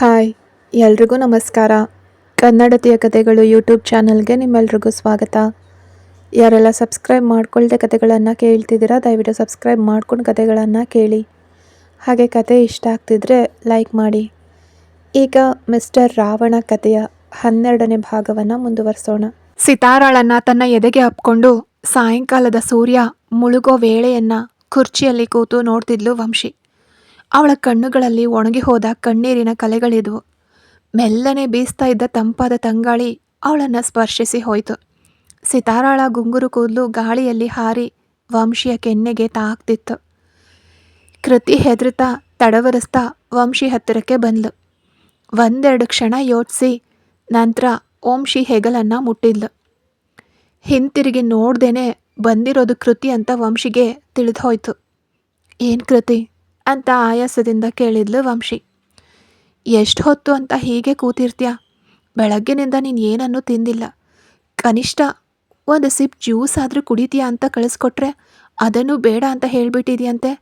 Hi ಎಲ್ರಿಗೂ ನಮಸ್ಕಾರ. ಕನ್ನಡತಿಯ ಕಥೆಗಳು ಯೂಟ್ಯೂಬ್ ಚಾನಲ್ಗೆ ನಿಮ್ಮೆಲ್ರಿಗೂ ಸ್ವಾಗತ. ಯಾರೆಲ್ಲ ಸಬ್ಸ್ಕ್ರೈಬ್ ಮಾಡ್ಕೊಳ್ದೆ ಕಥೆಗಳನ್ನು ಕೇಳ್ತಿದ್ದೀರಾ, ದಯವಿಟ್ಟು ಸಬ್ಸ್ಕ್ರೈಬ್ ಮಾಡ್ಕೊಂಡು ಕಥೆಗಳನ್ನು ಕೇಳಿ. ಹಾಗೆ ಕತೆ ಇಷ್ಟ ಆಗ್ತಿದ್ರೆ ಲೈಕ್ ಮಾಡಿ. ಈಗ ಮಿಸ್ಟರ್ ರಾವಣ ಕಥೆಯ 12ನೇ ಭಾಗವನ್ನು ಮುಂದುವರಿಸೋಣ. ಸಿತಾರಾಳನ್ನು ತನ್ನ ಎದೆಗೆ ಅಪ್ಕೊಂಡು ಸಾಯಂಕಾಲದ ಸೂರ್ಯ ಮುಳುಗೋ ವೇಳೆಯನ್ನು ಕುರ್ಚಿಯಲ್ಲಿ ಕೂತು ನೋಡ್ತಿದ್ಲು ವಂಶಿ. ಅವಳ ಕಣ್ಣುಗಳಲ್ಲಿ ಒಣಗಿ ಹೋದ ಕಣ್ಣೀರಿನ ಕಲೆಗಳಿದ್ವು. ಮೆಲ್ಲನೆ ಬೀಸ್ತಾ ಇದ್ದ ತಂಪಾದ ತಂಗಾಳಿ ಅವಳನ್ನು ಸ್ಪರ್ಶಿಸಿ ಹೋಯಿತು. ಸಿತಾರಾಳ ಗುಂಗುರು ಕೂದಲು ಗಾಳಿಯಲ್ಲಿ ಹಾರಿ ವಂಶಿಯ ಕೆನ್ನೆಗೆ ತಾಕ್ತಿತ್ತು. ಕೃತಿ ಹೆದರ್ತಾ ತಡವರಿಸ್ತಾ ವಂಶಿ ಹತ್ತಿರಕ್ಕೆ ಬಂದ್ಲು. ಒಂದೆರಡು ಕ್ಷಣ ಯೋಚಿಸಿ ನಂತರ ವಂಶಿ ಹೆಗಲನ್ನು ಮುಟ್ಟಿದ್ಲು. ಹಿಂತಿರುಗಿ ನೋಡ್ದೇನೆ ಬಂದಿರೋದು ಕೃತಿ ಅಂತ ವಂಶಿಗೆ ತಿಳಿದು ಹೋಯ್ತು. ಏನು ಕೃತಿ ಅಂತ ಆಯಾಸದಿಂದ ಕೇಳಿದ್ಲು ವಂಶಿ. ಎಷ್ಟು ಹೊತ್ತು ಅಂತ ಹೀಗೆ ಕೂತಿರ್ತೀಯ? ಬೆಳಗ್ಗಿನಿಂದ ನೀನು ಏನನ್ನೂ ತಿಂದಿಲ್ಲ. ಕನಿಷ್ಠ ಒಂದು ಸಿಪ್ ಜ್ಯೂಸ್ ಆದರೂ ಕುಡಿತೀಯಾ ಅಂತ ಕಳಿಸ್ಕೊಟ್ರೆ ಅದನ್ನು ಬೇಡ ಅಂತ ಹೇಳಿಬಿಟ್ಟಿದೆಯಂತೆ.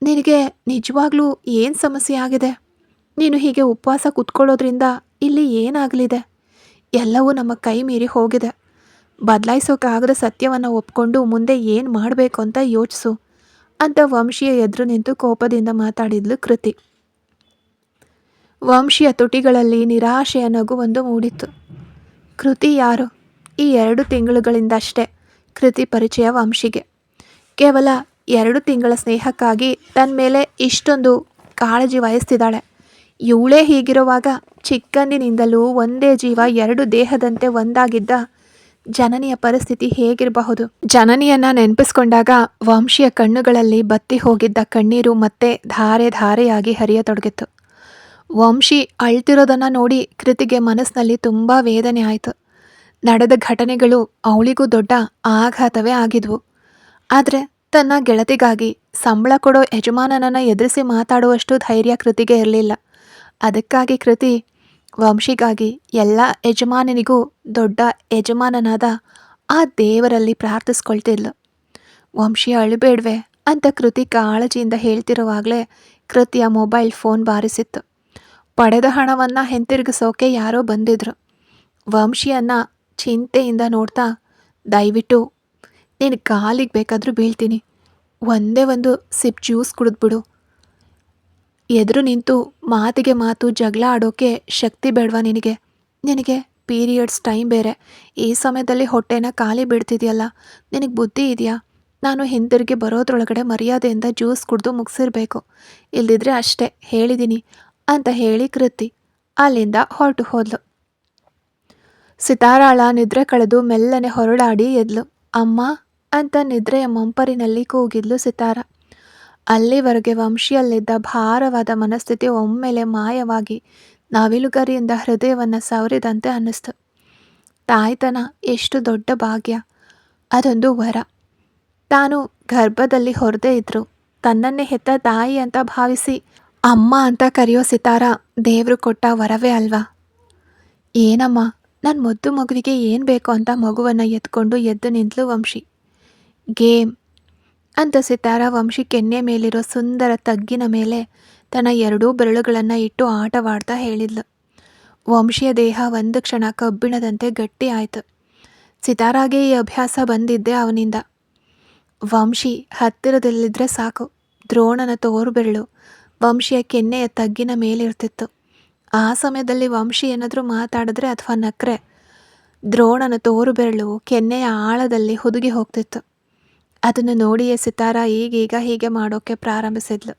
ನಿನಗೆ ನಿಜವಾಗ್ಲೂ ಏನು ಸಮಸ್ಯೆ ಆಗಿದೆ? ನೀನು ಹೀಗೆ ಉಪವಾಸ ಕೂತ್ಕೊಳ್ಳೋದ್ರಿಂದ ಇಲ್ಲಿ ಏನಾಗಲಿದೆ? ಎಲ್ಲವೂ ನಮ್ಮ ಕೈ ಮೀರಿ ಹೋಗಿದೆ. ಬದಲಾಯಿಸೋಕ್ಕಾಗದ ಸತ್ಯವನ್ನು ಒಪ್ಕೊಂಡು ಮುಂದೆ ಏನು ಮಾಡಬೇಕು ಅಂತ ಯೋಚಿಸು ಅಂತ ವಂಶಿಯ ಎದುರು ನಿಂತು ಕೋಪದಿಂದ ಮಾತಾಡಿದ್ಲು ಕೃತಿ. ವಂಶಿಯ ತುಟಿಗಳಲ್ಲಿ ನಿರಾಶೆಯ ನಗುವೊಂದು ಮೂಡಿತ್ತು. ಕೃತಿ ಯಾರು? ಈ 2 ತಿಂಗಳುಗಳಿಂದಷ್ಟೇ ಕೃತಿ ಪರಿಚಯ ವಂಶಿಗೆ. ಕೇವಲ 2 ತಿಂಗಳ ಸ್ನೇಹಕ್ಕಾಗಿ ತನ್ನ ಮೇಲೆ ಇಷ್ಟೊಂದು ಕಾಳಜಿ ವಹಿಸ್ತಿದ್ದಾಳೆ. ಇವಳೇ ಹೀಗಿರುವಾಗ ಚಿಕ್ಕಂದಿನಿಂದಲೂ ಒಂದೇ ಜೀವ 2 ದೇಹದಂತೆ ಒಂದಾಗಿದ್ದ ಜನನಿಯ ಪರಿಸ್ಥಿತಿ ಹೇಗಿರಬಹುದು? ಜನನಿಯನ್ನ ನೆನಪಿಸ್ಕೊಂಡಾಗ ವಂಶಿಯ ಕಣ್ಣುಗಳಲ್ಲಿ ಬತ್ತಿ ಹೋಗಿದ್ದ ಕಣ್ಣೀರು ಮತ್ತೆ ಧಾರೆ ಧಾರೆಯಾಗಿ ಹರಿಯತೊಡಗಿತ್ತು. ವಂಶಿ ಅಳ್ತಿರೋದನ್ನು ನೋಡಿ ಕೃತಿಗೆ ಮನಸ್ಸಿನಲ್ಲಿ ತುಂಬ ವೇದನೆ ಆಯಿತು. ನಡೆದ ಘಟನೆಗಳು ಅವಳಿಗೂ ದೊಡ್ಡ ಆಘಾತವೇ ಆಗಿದ್ವು. ಆದರೆ ತನ್ನ ಗೆಳತಿಗಾಗಿ ಸಂಬಳ ಕೊಡೋ ಯಜಮಾನನನ್ನು ಎದುರಿಸಿ ಮಾತಾಡುವಷ್ಟು ಧೈರ್ಯ ಕೃತಿಗೆ ಇರಲಿಲ್ಲ. ಅದಕ್ಕಾಗಿ ಕೃತಿ ವಂಶಿಗಾಗಿ ಎಲ್ಲ ಯಜಮಾನನಿಗೂ ದೊಡ್ಡ ಯಜಮಾನನಾದ ಆ ದೇವರಲ್ಲಿ ಪ್ರಾರ್ಥಿಸ್ಕೊಳ್ತಿದ್ಲು. ವಂಶಿ ಅಳಬೇಡ್ವೆ ಅಂತ ಕೃತಿ ಕಾಳಜಿಯಿಂದ ಹೇಳ್ತಿರುವಾಗಲೇ ಕೃತಿಯ ಮೊಬೈಲ್ ಫೋನ್ ಬಾರಿಸಿತ್ತು. ಪಡೆದ ಹಣವನ್ನು ಹಿಂತಿರುಗಿಸೋಕೆ ಯಾರೋ ಬಂದಿದ್ರು. ವಂಶಿಯನ್ನು ಚಿಂತೆಯಿಂದ ನೋಡ್ತಾ, ದಯವಿಟ್ಟು ನೀನು ಕಾಲಿಗೆ ಬೇಕಾದರೂ ಬೀಳ್ತೀನಿ, ಒಂದೇ ಒಂದು ಸಿಪ್ ಜ್ಯೂಸ್ ಕುಡಿದ್ಬಿಡು. ಎದುರು ನಿಂತು ಮಾತಿಗೆ ಮಾತು ಜಗಳ ಆಡೋಕೆ ಶಕ್ತಿ ಬೇಡವಾ ನಿನಗೆ? ನಿನಗೆ ಪೀರಿಯಡ್ಸ್ ಟೈಮ್ ಬೇರೆ. ಈ ಸಮಯದಲ್ಲಿ ಹೊಟ್ಟೆನ ಖಾಲಿ ಬಿಡ್ತಿದೆಯಲ್ಲ, ನಿನಗೆ ಬುದ್ಧಿ ಇದೆಯಾ? ನಾನು ಹಿಂತಿರುಗಿ ಬರೋದ್ರೊಳಗಡೆ ಮರ್ಯಾದೆಯಿಂದ ಜ್ಯೂಸ್ ಕುಡಿದು ಮುಗಿಸಿರ್ಬೇಕು. ಇಲ್ದಿದ್ರೆ ಅಷ್ಟೇ, ಹೇಳಿದ್ದೀನಿ ಅಂತ ಹೇಳಿ ಕೃತಿ ಅಲ್ಲಿಂದ ಹೊರಟು ಹೋದ್ಲು. ಸಿತಾರಾಳ ನಿದ್ರೆ ಕಳೆದು ಮೆಲ್ಲನೆ ಹೊರಳಾಡಿ ಎದ್ಲು. ಅಮ್ಮ ಅಂತ ನಿದ್ರೆಯ ಮಂಪರಿನಲ್ಲಿ ಕೂಗಿದ್ಲು ಸಿತಾರ. ಅಲ್ಲಿವರೆಗೆ ವಂಶಿಯಲ್ಲಿದ್ದ ಭಾರವಾದ ಮನಸ್ಥಿತಿ ಒಮ್ಮೆಲೆ ಮಾಯವಾಗಿ ನವಿಲುಗರಿಯಿಂದ ಹೃದಯವನ್ನು ಸವರಿದಂತೆ ಅನ್ನಿಸ್ತು. ತಾಯ್ತನ ಎಷ್ಟು ದೊಡ್ಡ ಭಾಗ್ಯ, ಅದೊಂದು ವರ. ತಾನು ಗರ್ಭದಲ್ಲಿ ಹೊರದೇ ಇದ್ರು ತನ್ನನ್ನೇ ಹೆತ್ತ ತಾಯಿ ಅಂತ ಭಾವಿಸಿ ಅಮ್ಮ ಅಂತ ಕರೆಯೋ ಸಿತಾರ ದೇವರು ಕೊಟ್ಟ ವರವೇ ಅಲ್ವಾ? ಏನಮ್ಮ, ನನ್ನ ಮುದ್ದು ಮಗುವಿಗೆ ಏನು ಬೇಕು ಅಂತ ಮಗುವನ್ನು ಎತ್ಕೊಂಡು ಎದ್ದು ನಿಂತಲು ವಂಶಿ. ಗೇಮ್ ಅಂತ ಸಿತಾರ ವಂಶಿ ಕೆನ್ನೆ ಮೇಲಿರೋ ಸುಂದರ ತಗ್ಗಿನ ಮೇಲೆ ತನ್ನ 2 ಬೆರಳುಗಳನ್ನು ಇಟ್ಟು ಆಟವಾಡ್ತಾ ಹೇಳಿದ್ಲು. ವಂಶಿಯ ದೇಹ ಒಂದು ಕ್ಷಣ ಕಬ್ಬಿಣದಂತೆ ಗಟ್ಟಿ ಆಯಿತು. ಸಿತಾರಾಗೆ ಈ ಅಭ್ಯಾಸ ಬಂದಿದ್ದೆ ಅವನಿಂದ. ವಂಶಿ ಹತ್ತಿರದಲ್ಲಿದ್ದರೆ ಸಾಕು, ದ್ರೋಣನ ತೋರು ಬೆರಳು ವಂಶಿಯ ಕೆನ್ನೆಯ ತಗ್ಗಿನ ಮೇಲಿರ್ತಿತ್ತು. ಆ ಸಮಯದಲ್ಲಿ ವಂಶಿ ಏನಾದರೂ ಮಾತಾಡಿದ್ರೆ ಅಥವಾ ನಕ್ರೆ ದ್ರೋಣನ ತೋರು ಬೆರಳು ಕೆನ್ನೆಯ ಆಳದಲ್ಲಿ ಹುದುಗಿ ಹೋಗ್ತಿತ್ತು. ಅದನ್ನು ನೋಡಿಯೇ ಸಿತಾರ ಈಗೀಗ ಹೀಗೆ ಮಾಡೋಕ್ಕೆ ಪ್ರಾರಂಭಿಸಿದ್ಲು.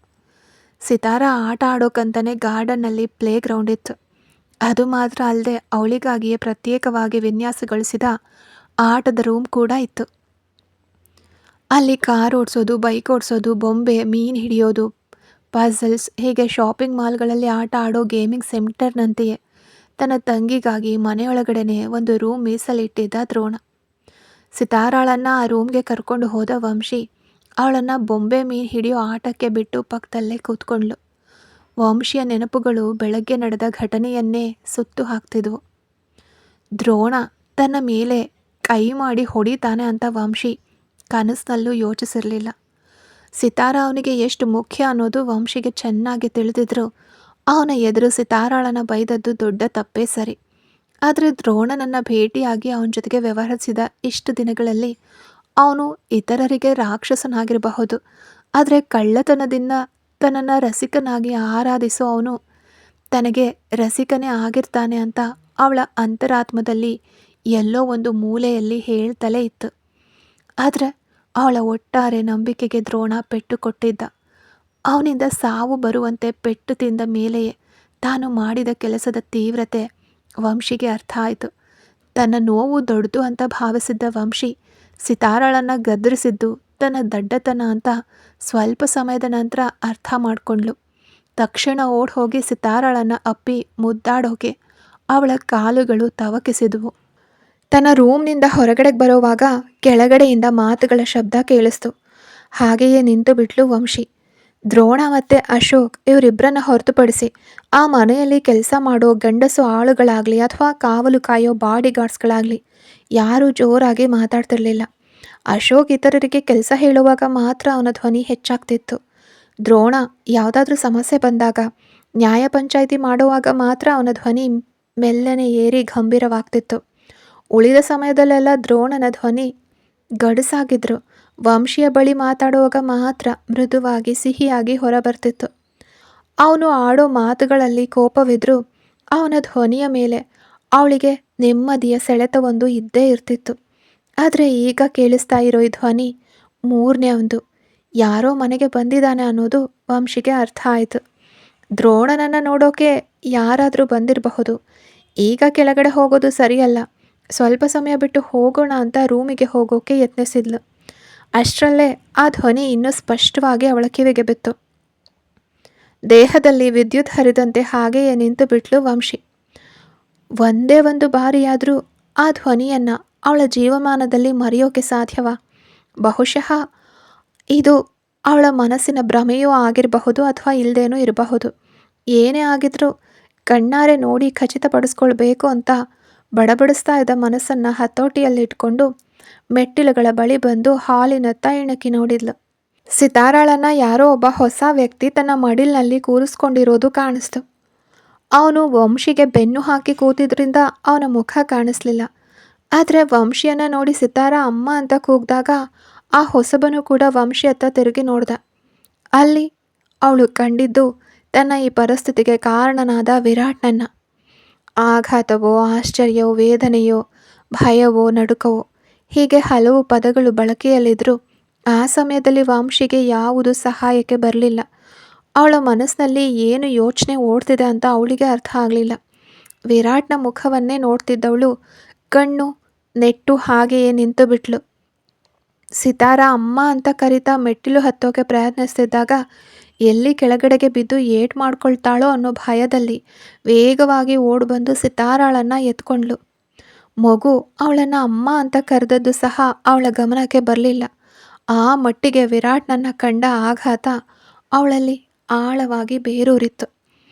ಸಿತಾರ ಆಟ ಆಡೋಕ್ಕಂತಲೇ ಗಾರ್ಡನ್ನಲ್ಲಿ ಪ್ಲೇ ಗ್ರೌಂಡ್ ಇತ್ತು. ಅದು ಮಾತ್ರ ಅಲ್ಲದೆ ಅವಳಿಗಾಗಿಯೇ ಪ್ರತ್ಯೇಕವಾಗಿ ವಿನ್ಯಾಸಗೊಳಿಸಿದ ಆಟದ ರೂಮ್ ಕೂಡ ಇತ್ತು. ಅಲ್ಲಿ ಕಾರ್ ಓಡಿಸೋದು, ಬೈಕ್ ಓಡಿಸೋದು, ಬೊಂಬೆ, ಮೀನು ಹಿಡಿಯೋದು, ಪಝಲ್ಸ್, ಹೀಗೆ ಶಾಪಿಂಗ್ ಮಾಲ್ಗಳಲ್ಲಿ ಆಟ ಆಡೋ ಗೇಮಿಂಗ್ ಸೆಂಟರ್ನಂತೆಯೇ ತನ್ನ ತಂಗಿಗಾಗಿ ಮನೆಯೊಳಗಡೆನೆ ಒಂದು ರೂಮ್ ಮೀಸಲಿಟ್ಟಿದ್ದ ದ್ರೋಣ. ಸಿತಾರಾಳನ್ನು ಆ ರೂಮ್ಗೆ ಕರ್ಕೊಂಡು ಹೋದ ವಂಶಿ ಅವಳನ್ನು ಬೊಂಬೆ ಮೀನು ಹಿಡಿಯೋ ಆಟಕ್ಕೆ ಬಿಟ್ಟು ಪಕ್ಕದಲ್ಲೇ ಕೂತ್ಕೊಂಡ್ಳು. ವಂಶಿಯ ನೆನಪುಗಳು ಬೆಳಗ್ಗೆ ನಡೆದ ಘಟನೆಯನ್ನೇ ಸುತ್ತು ಹಾಕ್ತಿದ್ವು. ದ್ರೋಣ ತನ್ನ ಮೇಲೆ ಕೈ ಮಾಡಿ ಹೊಡಿತಾನೆ ಅಂತ ವಂಶಿ ಕನಸಿನಲ್ಲೂ ಯೋಚಿಸಿರಲಿಲ್ಲ. ಸಿತಾರ ಅವನಿಗೆ ಎಷ್ಟು ಮುಖ್ಯ ಅನ್ನೋದು ವಂಶಿಗೆ ಚೆನ್ನಾಗಿ ತಿಳಿದಿದ್ರು ಅವನ ಎದುರು ಸಿತಾರಾಳನ್ನ ಬೈದದ್ದು ದೊಡ್ಡ ತಪ್ಪೇ ಸರಿ. ಆದರೆ ದ್ರೋಣನನ್ನ ಭೇಟಿಯಾಗಿ ಅವನ ಜೊತೆಗೆ ವ್ಯವಹರಿಸಿದ ಇಷ್ಟು ದಿನಗಳಲ್ಲಿ ಅವನು ಇತರರಿಗೆ ರಾಕ್ಷಸನಾಗಿರಬಹುದು, ಆದರೆ ಕಳ್ಳತನದಿಂದ ತನ್ನನ್ನು ರಸಿಕನಾಗಿ ಆರಾಧಿಸೋ ಅವನು ತನಗೆ ರಸಿಕನೇ ಆಗಿರ್ತಾನೆ ಅಂತ ಅವಳ ಅಂತರಾತ್ಮದಲ್ಲಿ ಎಲ್ಲೋ ಒಂದು ಮೂಲೆಯಲ್ಲಿ ಹೇಳ್ತಲೇ ಇತ್ತು. ಆದರೆ ಅವಳ ಒಟ್ಟಾರೆ ನಂಬಿಕೆಗೆ ದ್ರೋಣ ಪೆಟ್ಟು ಕೊಟ್ಟಿದ್ದ. ಅವನಿಂದ ಸಾವು ಬರುವಂತೆ ಪೆಟ್ಟು ತಿಂದ ಮೇಲೆಯೇ ತಾನು ಮಾಡಿದ ಕೆಲಸದ ತೀವ್ರತೆ ವಂಶಿಗೆ ಅರ್ಥ ಆಯಿತು. ತನ್ನ ನೋವು ದೊಡ್ಡದು ಅಂತ ಭಾವಿಸಿದ್ದ ವಂಶಿ ಸಿತಾರಳನ್ನು ಗದರಿಸಿದ್ದು ತನ್ನ ದಡ್ಡತನ ಅಂತ ಸ್ವಲ್ಪ ಸಮಯದ ನಂತರ ಅರ್ಥ ಮಾಡಿಕೊಂಡ್ಳು. ತಕ್ಷಣ ಓಡ್ ಹೋಗಿ ಸಿತಾರಳನ್ನು ಅಪ್ಪಿ ಮುದ್ದಾಡೋಕೆ ಅವಳ ಕಾಲುಗಳು ತವಕಿಸಿದವು. ತನ್ನ ರೂಮ್ನಿಂದ ಹೊರಗಡೆಗೆ ಬರೋವಾಗ ಕೆಳಗಡೆಯಿಂದ ಮಾತುಗಳ ಶಬ್ದ ಕೇಳಿಸ್ತು. ಹಾಗೆಯೇ ನಿಂತು ಬಿಟ್ಲು ವಂಶಿ. ದ್ರೋಣ ಮತ್ತು ಅಶೋಕ್ ಇವರಿಬ್ಬರನ್ನ ಹೊರತುಪಡಿಸಿ ಆ ಮನೆಯಲ್ಲಿ ಕೆಲಸ ಮಾಡೋ ಗಂಡಸು ಆಳುಗಳಾಗಲಿ ಅಥವಾ ಕಾವಲು ಕಾಯೋ ಬಾಡಿ ಗಾರ್ಡ್ಸ್ಗಳಾಗಲಿ ಯಾರೂ ಜೋರಾಗಿ ಮಾತಾಡ್ತಿರ್ಲಿಲ್ಲ. ಅಶೋಕ್ ಇತರರಿಗೆ ಕೆಲಸ ಹೇಳುವಾಗ ಮಾತ್ರ ಅವನ ಧ್ವನಿ ಹೆಚ್ಚಾಗ್ತಿತ್ತು. ದ್ರೋಣ ಯಾವುದಾದ್ರೂ ಸಮಸ್ಯೆ ಬಂದಾಗ, ನ್ಯಾಯ ಪಂಚಾಯಿತಿ ಮಾಡುವಾಗ ಮಾತ್ರ ಅವನ ಧ್ವನಿ ಮೆಲ್ಲನೆ ಏರಿ ಗಂಭೀರವಾಗ್ತಿತ್ತು. ಉಳಿದ ಸಮಯದಲ್ಲೆಲ್ಲ ದ್ರೋಣನ ಧ್ವನಿ ಗಡಸಾಗಿದ್ರು. ವಂಶಿಯ ಬಳಿ ಮಾತಾಡುವಾಗ ಮಾತ್ರ ಮೃದುವಾಗಿ ಸಿಹಿಯಾಗಿ ಹೊರಬರ್ತಿತ್ತು. ಅವನು ಆಡೋ ಮಾತುಗಳಲ್ಲಿ ಕೋಪವಿದ್ರೂ ಅವನ ಧ್ವನಿಯ ಮೇಲೆ ಅವಳಿಗೆ ನೆಮ್ಮದಿಯ ಸೆಳೆತವೊಂದು ಇದ್ದೇ ಇರ್ತಿತ್ತು. ಆದರೆ ಈಗ ಕೇಳಿಸ್ತಾ ಇರೋ ಈ ಧ್ವನಿ ಮೂರನೇ ಒಂದು ಯಾರೋ ಮನೆಗೆ ಬಂದಿದ್ದಾನೆ ಅನ್ನೋದು ವಂಶಿಗೆ ಅರ್ಥ ಆಯಿತು. ದ್ರೋಣನನ್ನು ನೋಡೋಕೆ ಯಾರಾದರೂ ಬಂದಿರಬಹುದು. ಈಗ ಕೆಳಗಡೆ ಹೋಗೋದು ಸರಿಯಲ್ಲ, ಸ್ವಲ್ಪ ಸಮಯ ಬಿಟ್ಟು ಹೋಗೋಣ ಅಂತ ರೂಮಿಗೆ ಹೋಗೋಕೆ ಯತ್ನಿಸಿದ್ಲು. ಅಷ್ಟರಲ್ಲೇ ಆ ಧ್ವನಿ ಇನ್ನೂ ಸ್ಪಷ್ಟವಾಗಿ ಅವಳ ಕಿವಿಗೆ ಬಿತ್ತು. ದೇಹದಲ್ಲಿ ವಿದ್ಯುತ್ ಹರಿದಂತೆ ಹಾಗೆಯೇ ನಿಂತು ಬಿಟ್ಲು ವಂಶಿ. ಒಂದೇ ಒಂದು ಬಾರಿಯಾದರೂ ಆ ಧ್ವನಿಯನ್ನು ಅವಳ ಜೀವಮಾನದಲ್ಲಿ ಮರೆಯೋಕೆ ಸಾಧ್ಯವಾ? ಬಹುಶಃ ಇದು ಅವಳ ಮನಸ್ಸಿನ ಭ್ರಮೆಯೂ ಆಗಿರಬಹುದು ಅಥವಾ ಇಲ್ಲದೇನೂ ಇರಬಹುದು. ಏನೇ ಆಗಿದ್ರೂ ಕಣ್ಣಾರೆ ನೋಡಿ ಖಚಿತಪಡಿಸ್ಕೊಳ್ಬೇಕು ಅಂತ ಬಡಬಡಿಸ್ತಾ ಇದ್ದ ಮನಸ್ಸನ್ನು ಹತೋಟಿಯಲ್ಲಿಟ್ಕೊಂಡು ಮೆಟ್ಟಿಲುಗಳ ಬಳಿ ಬಂದು ಹಾಲಿನತ್ತ ಇಣಕಿ ನೋಡಿದ್ಲು. ಸಿತಾರಾಳನ್ನು ಯಾರೋ ಒಬ್ಬ ಹೊಸ ವ್ಯಕ್ತಿ ತನ್ನ ಮಡಿಲಿನಲ್ಲಿ ಕೂರಿಸ್ಕೊಂಡಿರೋದು ಕಾಣಿಸ್ತು. ಅವನು ವಂಶಿಗೆ ಬೆನ್ನು ಹಾಕಿ ಕೂತಿದ್ರಿಂದ ಅವನ ಮುಖ ಕಾಣಿಸ್ಲಿಲ್ಲ. ಆದರೆ ವಂಶಿಯನ್ನು ನೋಡಿ ಸಿತಾರ ಅಮ್ಮ ಅಂತ ಕೂಗಿದಾಗ ಆ ಹೊಸಬನು ಕೂಡ ವಂಶಿಯತ್ತ ತಿರುಗಿ ನೋಡ್ದ. ಅಲ್ಲಿ ಅವಳು ಕಂಡಿದ್ದು ತನ್ನ ಈ ಪರಿಸ್ಥಿತಿಗೆ ಕಾರಣನಾದ ವಿರಾಟ್ನನ್ನು. ಆಘಾತವೋ, ಆಶ್ಚರ್ಯವೋ, ವೇದನೆಯೋ, ಭಯವೋ, ನಡುಕವೋ ಹೀಗೆ ಹಲವು ಪದಗಳು ಬಳಕೆಯಲ್ಲಿದ್ದರೂ ಆ ಸಮಯದಲ್ಲಿ ವಂಶಿಗೆ ಯಾವುದು ಸಹಾಯಕ್ಕೆ ಬರಲಿಲ್ಲ. ಅವಳ ಮನಸ್ಸಿನಲ್ಲಿ ಏನು ಯೋಚನೆ ಓಡ್ತಿದೆ ಅಂತ ಅವಳಿಗೆ ಅರ್ಥ ಆಗಲಿಲ್ಲ. ವಿರಾಟ್ನ ಮುಖವನ್ನೇ ನೋಡ್ತಿದ್ದವಳು ಕಣ್ಣು ನೆಟ್ಟು ಹಾಗೆಯೇ ನಿಂತು ಬಿಟ್ಲು. ಸಿತಾರ ಅಮ್ಮ ಅಂತ ಕರಿತಾ ಮೆಟ್ಟಿಲು ಹತ್ತೋಕೆ ಪ್ರಯತ್ನಿಸ್ತಿದ್ದಾಗ ಎಲ್ಲಿ ಕೆಳಗಡೆಗೆ ಬಿದ್ದು ಏಟ್ ಮಾಡ್ಕೊಳ್ತಾಳೋ ಅನ್ನೋ ಭಯದಲ್ಲಿ ವೇಗವಾಗಿ ಓಡ್ಬಂದು ಸಿತಾರಾಳನ್ನು ಎತ್ಕೊಂಡ್ಳು. ಮಗು ಅವಳನ್ನು ಅಮ್ಮ ಅಂತ ಕರೆದದ್ದು ಸಹ ಅವಳ ಗಮನಕ್ಕೆ ಬರಲಿಲ್ಲ. ಆ ಮಟ್ಟಿಗೆ ವಿರಾಟ್ನನ್ನು ಕಂಡ ಆಘಾತ ಅವಳಲ್ಲಿ ಆಳವಾಗಿ ಬೇರೂರಿತ್ತು.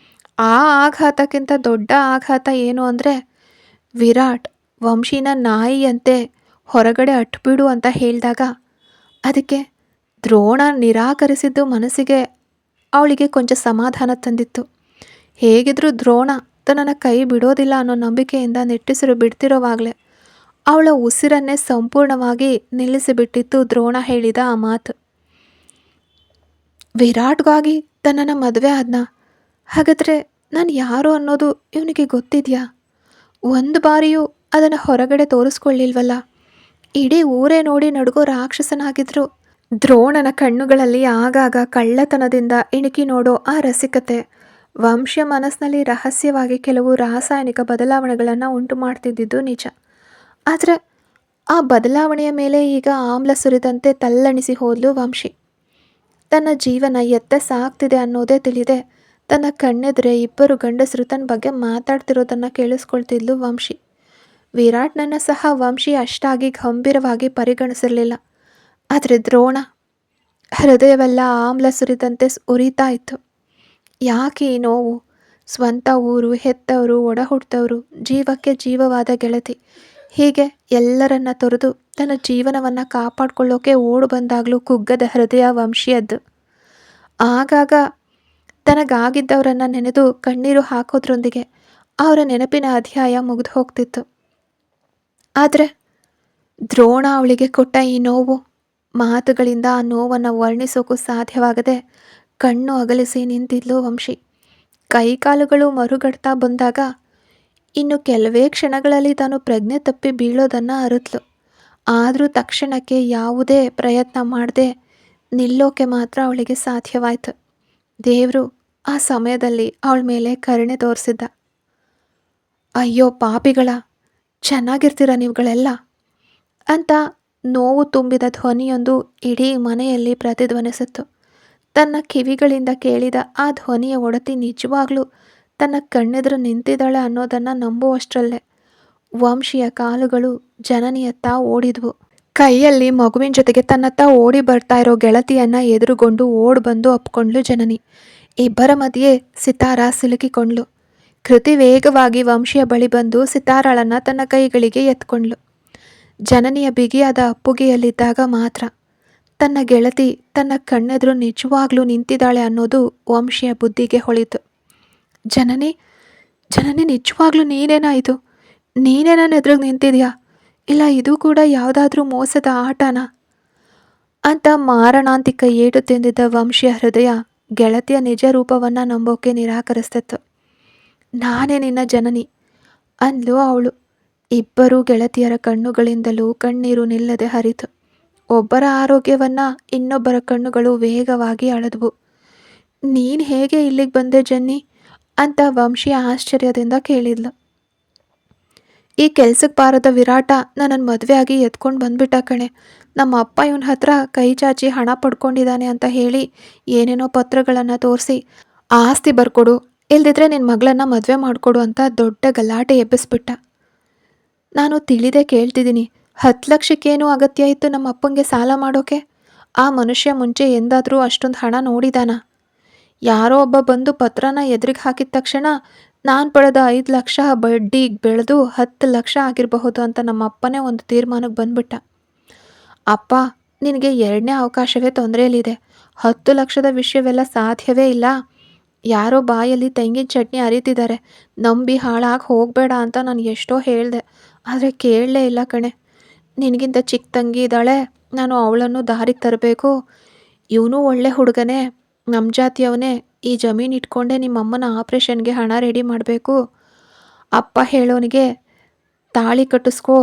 ಆ ಆಘಾತಕ್ಕಿಂತ ದೊಡ್ಡ ಆಘಾತ ಏನು ಅಂದರೆ ವಿರಾಟ್ ವಂಶಿನ ನಾಯಿಯಂತೆ ಹೊರಗಡೆ ಅಟ್ಬಿಡು ಅಂತ ಹೇಳಿದಾಗ ಅದಕ್ಕೆ ದ್ರೋಣ ನಿರಾಕರಿಸಿದ್ದು ಮನಸ್ಸಿಗೆ ಅವಳಿಗೆ ಕೊಂಚ ಸಮಾಧಾನ ತಂದಿತ್ತು. ಹೇಗಿದ್ರೂ ದ್ರೋಣ ತನ್ನನ್ನು ಕೈ ಬಿಡೋದಿಲ್ಲ ಅನ್ನೋ ನಂಬಿಕೆಯಿಂದ ನಿಟ್ಟುಸಿರು ಬಿಡ್ತಿರೋವಾಗಲೇ ಅವಳ ಉಸಿರನ್ನೇ ಸಂಪೂರ್ಣವಾಗಿ ನಿಲ್ಲಿಸಿಬಿಟ್ಟಿತ್ತು ದ್ರೋಣ ಹೇಳಿದ ಆ ಮಾತು. ವಿರಾಟ್ಗಾಗಿ ತನ್ನನ್ನು ಮದುವೆ ಆದ್ನ? ಹಾಗಾದರೆ ನಾನು ಯಾರು ಅನ್ನೋದು ಇವನಿಗೆ ಗೊತ್ತಿದೆಯಾ? ಒಂದು ಬಾರಿಯೂ ಅದನ್ನು ಹೊರಗಡೆ ತೋರಿಸ್ಕೊಳ್ಳಿಲ್ವಲ್ಲ. ಇಡೀ ಊರೇ ನೋಡಿ ನಡುಗೋ ರಾಕ್ಷಸನಾಗಿದ್ರು. ದ್ರೋಣನ ಕಣ್ಣುಗಳಲ್ಲಿ ಆಗಾಗ ಕಳ್ಳತನದಿಂದ ಇಣುಕಿ ನೋಡೋ ಆ ರಸಿಕತೆ ವಂಶಿಯ ಮನಸ್ಸಿನಲ್ಲಿ ರಹಸ್ಯವಾಗಿ ಕೆಲವು ರಾಸಾಯನಿಕ ಬದಲಾವಣೆಗಳನ್ನು ಉಂಟು ಮಾಡ್ತಿದ್ದಿದ್ದು ನಿಜ. ಆದರೆ ಆ ಬದಲಾವಣೆಯ ಮೇಲೆ ಈಗ ಆಮ್ಲ ಸುರಿದಂತೆ ತಲ್ಲಣಿಸಿ ಹೋದ್ಲು ವಂಶಿ. ತನ್ನ ಜೀವನ ಎತ್ತೆ ಸಾಗ್ತಿದೆ ಅನ್ನೋದೇ ತಿಳಿದೆ ತನ್ನ ಕಣ್ಣೆದುರೆ ಇಬ್ಬರು ಗಂಡಸರು ತನ್ನ ಬಗ್ಗೆ ಮಾತಾಡ್ತಿರೋದನ್ನು ಕೇಳಿಸ್ಕೊಳ್ತಿದ್ಲು ವಂಶಿ. ವಿರಾಟ್ನನ್ನು ಸಹ ವಂಶಿ ಅಷ್ಟಾಗಿ ಗಂಭೀರವಾಗಿ ಪರಿಗಣಿಸಿರಲಿಲ್ಲ. ಆದರೆ ದ್ರೋಣ ಹೃದಯವೆಲ್ಲ ಆಮ್ಲ ಸುರಿದಂತೆ ಉರಿತಾ ಇತ್ತು. ಯಾಕೆ ಈ ನೋವು? ಸ್ವಂತ ಊರು, ಹೆತ್ತವರು, ಒಡ ಹುಟ್ಟಿದವರು, ಜೀವಕ್ಕೆ ಜೀವವಾದ ಗೆಳತಿ, ಹೀಗೆ ಎಲ್ಲರನ್ನ ತೊರೆದು ತನ್ನ ಜೀವನವನ್ನು ಕಾಪಾಡಿಕೊಳ್ಳೋಕೆ ಓಡು ಬಂದಾಗಲೂ ಕುಗ್ಗದ ಹೃದಯ ವಂಶಿಯದ್ದು. ಆಗಾಗ ತನಗಾಗಿದ್ದವರನ್ನ ನೆನೆದು ಕಣ್ಣೀರು ಹಾಕೋದ್ರೊಂದಿಗೆ ಅವರ ನೆನಪಿನ ಅಧ್ಯಾಯ ಮುಗಿದು ಹೋಗ್ತಿತ್ತು. ಆದರೆ ದ್ರೋಣ ಅವಳಿಗೆ ಕೊಟ್ಟ ಈ ನೋವು, ಮಾತುಗಳಿಂದ ಆ ನೋವನ್ನು ವರ್ಣಿಸೋಕ್ಕೂ ಸಾಧ್ಯವಾಗದೆ ಕಣ್ಣು ಅಗಲಿಸಿ ನಿಂತಿದ್ಲು ವಂಶಿ. ಕೈಕಾಲುಗಳು ಮರುಗಡ್ತಾ ಬಂದಾಗ ಇನ್ನು ಕೆಲವೇ ಕ್ಷಣಗಳಲ್ಲಿ ತಾನು ಪ್ರಜ್ಞೆ ತಪ್ಪಿ ಬೀಳೋದನ್ನು ಅರಿತ್ಲು. ಆದರೂ ತಕ್ಷಣಕ್ಕೆ ಯಾವುದೇ ಪ್ರಯತ್ನ ಮಾಡದೆ ನಿಲ್ಲೋಕೆ ಮಾತ್ರ ಅವಳಿಗೆ ಸಾಧ್ಯವಾಯಿತು. ದೇವರು ಆ ಸಮಯದಲ್ಲಿ ಅವಳ ಮೇಲೆ ಕರುಣೆ ತೋರಿಸಿದ್ದ. ಅಯ್ಯೋ ಪಾಪಿಗಳ, ಚೆನ್ನಾಗಿರ್ತೀರ ನೀವುಗಳೆಲ್ಲ ಅಂತ ನೋವು ತುಂಬಿದ ಧ್ವನಿಯೊಂದು ಇಡೀ ಮನೆಯಲ್ಲಿ ಪ್ರತಿಧ್ವನಿಸಿತ್ತು. ತನ್ನ ಕಿವಿಗಳಿಂದ ಕೇಳಿದ ಆ ಧ್ವನಿಯ ಒಡತಿ ನಿಜವಾಗ್ಲೂ ತನ್ನ ಕಣ್ಣೆದುರು ನಿಂತಿದ್ದಾಳೆ ಅನ್ನೋದನ್ನು ನಂಬುವಷ್ಟರಲ್ಲೇ ವಂಶಿಯ ಕಾಲುಗಳು ಜನನಿಯತ್ತ ಓಡಿದ್ವು. ಕೈಯಲ್ಲಿ ಮಗುವಿನ ಜೊತೆಗೆ ತನ್ನತ್ತ ಓಡಿ ಬರ್ತಾ ಇರೋ ಗೆಳತಿಯನ್ನ ಎದುರುಗೊಂಡು ಓಡ್ ಬಂದು ಅಪ್ಕೊಂಡ್ಲು ಜನನಿ. ಇಬ್ಬರ ಮಧ್ಯೆ ಸಿತಾರ ಸಿಲುಕಿಕೊಂಡ್ಲು. ಕೃತಿ ವೇಗವಾಗಿ ವಂಶಿಯ ಬಳಿ ಬಂದು ಸಿತಾರಳನ್ನ ತನ್ನ ಕೈಗಳಿಗೆ ಎತ್ಕೊಂಡ್ಲು. ಜನನಿಯ ಬಿಗಿಯಾದ ಅಪ್ಪುಗೆಯಲ್ಲಿದ್ದಾಗ ಮಾತ್ರ ತನ್ನ ಗೆಳತಿ ತನ್ನ ಕಣ್ಣೆದುರು ನಿಜವಾಗ್ಲೂ ನಿಂತಿದ್ದಾಳೆ ಅನ್ನೋದು ವಂಶಿಯ ಬುದ್ಧಿಗೆ ಹೊಳಿತು. ಜನನಿ, ಜನನಿ, ನಿಜವಾಗ್ಲೂ ನೀನೇನಾಯಿತು? ನೀನೇ ನನ್ನ ಎದುರಿಗೆ ನಿಂತಿದ್ಯಾ? ಇಲ್ಲ ಇದು ಕೂಡ ಯಾವುದಾದ್ರೂ ಮೋಸದ ಆಟನಾ ಅಂತ ಮಾರಣಾಂತಿಕ ಏಟು ತಿಂದಿದ್ದ ವಂಶಿಯ ಹೃದಯ ಗೆಳತಿಯ ನಿಜ ರೂಪವನ್ನು ನಂಬೋಕೆ ನಿರಾಕರಿಸ್ತಿತ್ತು. ನಾನೇ ನಿನ್ನ ಜನನಿ ಅಂದ್ಲು ಅವಳು. ಇಬ್ಬರೂ ಗೆಳತಿಯರ ಕಣ್ಣುಗಳಿಂದಲೂ ಕಣ್ಣೀರು ನಿಲ್ಲದೆ ಹರಿತು. ಒಬ್ಬರ ಆರೋಗ್ಯವನ್ನು ಇನ್ನೊಬ್ಬರ ಕಣ್ಣುಗಳು ವೇಗವಾಗಿ ಅಳೆದವು. ನೀನು ಹೇಗೆ ಇಲ್ಲಿಗೆ ಬಂದೆ ಜನ್ನಿ ಅಂತ ವಂಶಿಯ ಆಶ್ಚರ್ಯದಿಂದ ಕೇಳಿದ್ಲು. ಈ ಕೆಲ್ಸಕ್ಕೆ ಬಾರದ ವಿರಾಟ ನನ್ನನ್ನು ಮದುವೆ ಆಗಿ ಎತ್ಕೊಂಡು ಬಂದ್ಬಿಟ್ಟ ಕಣೆ. ನಮ್ಮ ಅಪ್ಪ ಇವನ ಹತ್ರ ಕೈ ಚಾಚಿ ಹಣ ಪಡ್ಕೊಂಡಿದ್ದಾನೆ ಅಂತ ಹೇಳಿ ಏನೇನೋ ಪತ್ರಗಳನ್ನು ತೋರಿಸಿ ಆಸ್ತಿ ಬರ್ಕೊಡು, ಇಲ್ದಿದ್ರೆ ನಿನ್ನ ಮಗಳನ್ನು ಮದುವೆ ಮಾಡಿಕೊಡು ಅಂತ ದೊಡ್ಡ ಗಲಾಟೆ ಎಬ್ಬಿಸ್ಬಿಟ್ಟ. ನಾನು ತಿಳಿದೇ ಕೇಳ್ತಿದ್ದೀನಿ, 10 ಲಕ್ಷಕ್ಕೇನು ಅಗತ್ಯ ಇತ್ತು ನಮ್ಮ ಅಪ್ಪಂಗೆ ಸಾಲ ಮಾಡೋಕೆ? ಆ ಮನುಷ್ಯ ಮುಂಚೆ ಎಂದಾದರೂ ಅಷ್ಟೊಂದು ಹಣ ನೋಡಿದಾನ? ಯಾರೋ ಒಬ್ಬ ಬಂದು ಪತ್ರನ ಎದುರಿಗೆ ಹಾಕಿದ ತಕ್ಷಣ ನಾನು ಪಡೆದ 5 ಲಕ್ಷ ಬಡ್ಡಿಗೆ ಬೆಳೆದು 10 ಲಕ್ಷ ಆಗಿರಬಹುದು ಅಂತ ನಮ್ಮ ಅಪ್ಪನೇ ಒಂದು ತೀರ್ಮಾನಕ್ಕೆ ಬಂದ್ಬಿಟ್ಟ. ಅಪ್ಪ, ನಿನಗೆ 2ನೇ ಅವಕಾಶವೇ ತೊಂದರೆಯಲ್ಲಿದೆ. 10 ಲಕ್ಷದ ವಿಷಯವೆಲ್ಲ ಸಾಧ್ಯವೇ ಇಲ್ಲ. ಯಾರೋ ಬಾಯಲ್ಲಿ ತೆಂಗಿನ ಚಟ್ನಿ ಅರಿತಿದ್ದಾರೆ, ನಂಬಿ ಹಾಳಾಗಿ ಹೋಗಬೇಡ ಅಂತ ನಾನು ಎಷ್ಟೋ ಹೇಳಿದೆ, ಆದರೆ ಕೇಳಲೇ ಇಲ್ಲ ಕಣೆ. ನಿನಗಿಂತ ಚಿಕ್ಕ ತಂಗಿ ಇದ್ದಾಳೆ, ನಾನು ಅವಳನ್ನು ದಾರಿಗೆ ತರಬೇಕು. ಇವನು ಒಳ್ಳೆ ಹುಡುಗನೇ, ನಮ್ಮ ಜಾತಿಯವನೇ. ಈ ಜಮೀನು ಇಟ್ಕೊಂಡೆ ನಿಮ್ಮಮ್ಮನ ಆಪ್ರೇಷನ್ಗೆ ಹಣ ರೆಡಿ ಮಾಡಬೇಕು. ಅಪ್ಪ ಹೇಳೋನಿಗೆ ತಾಳಿ ಕಟ್ಟಿಸ್ಕೋ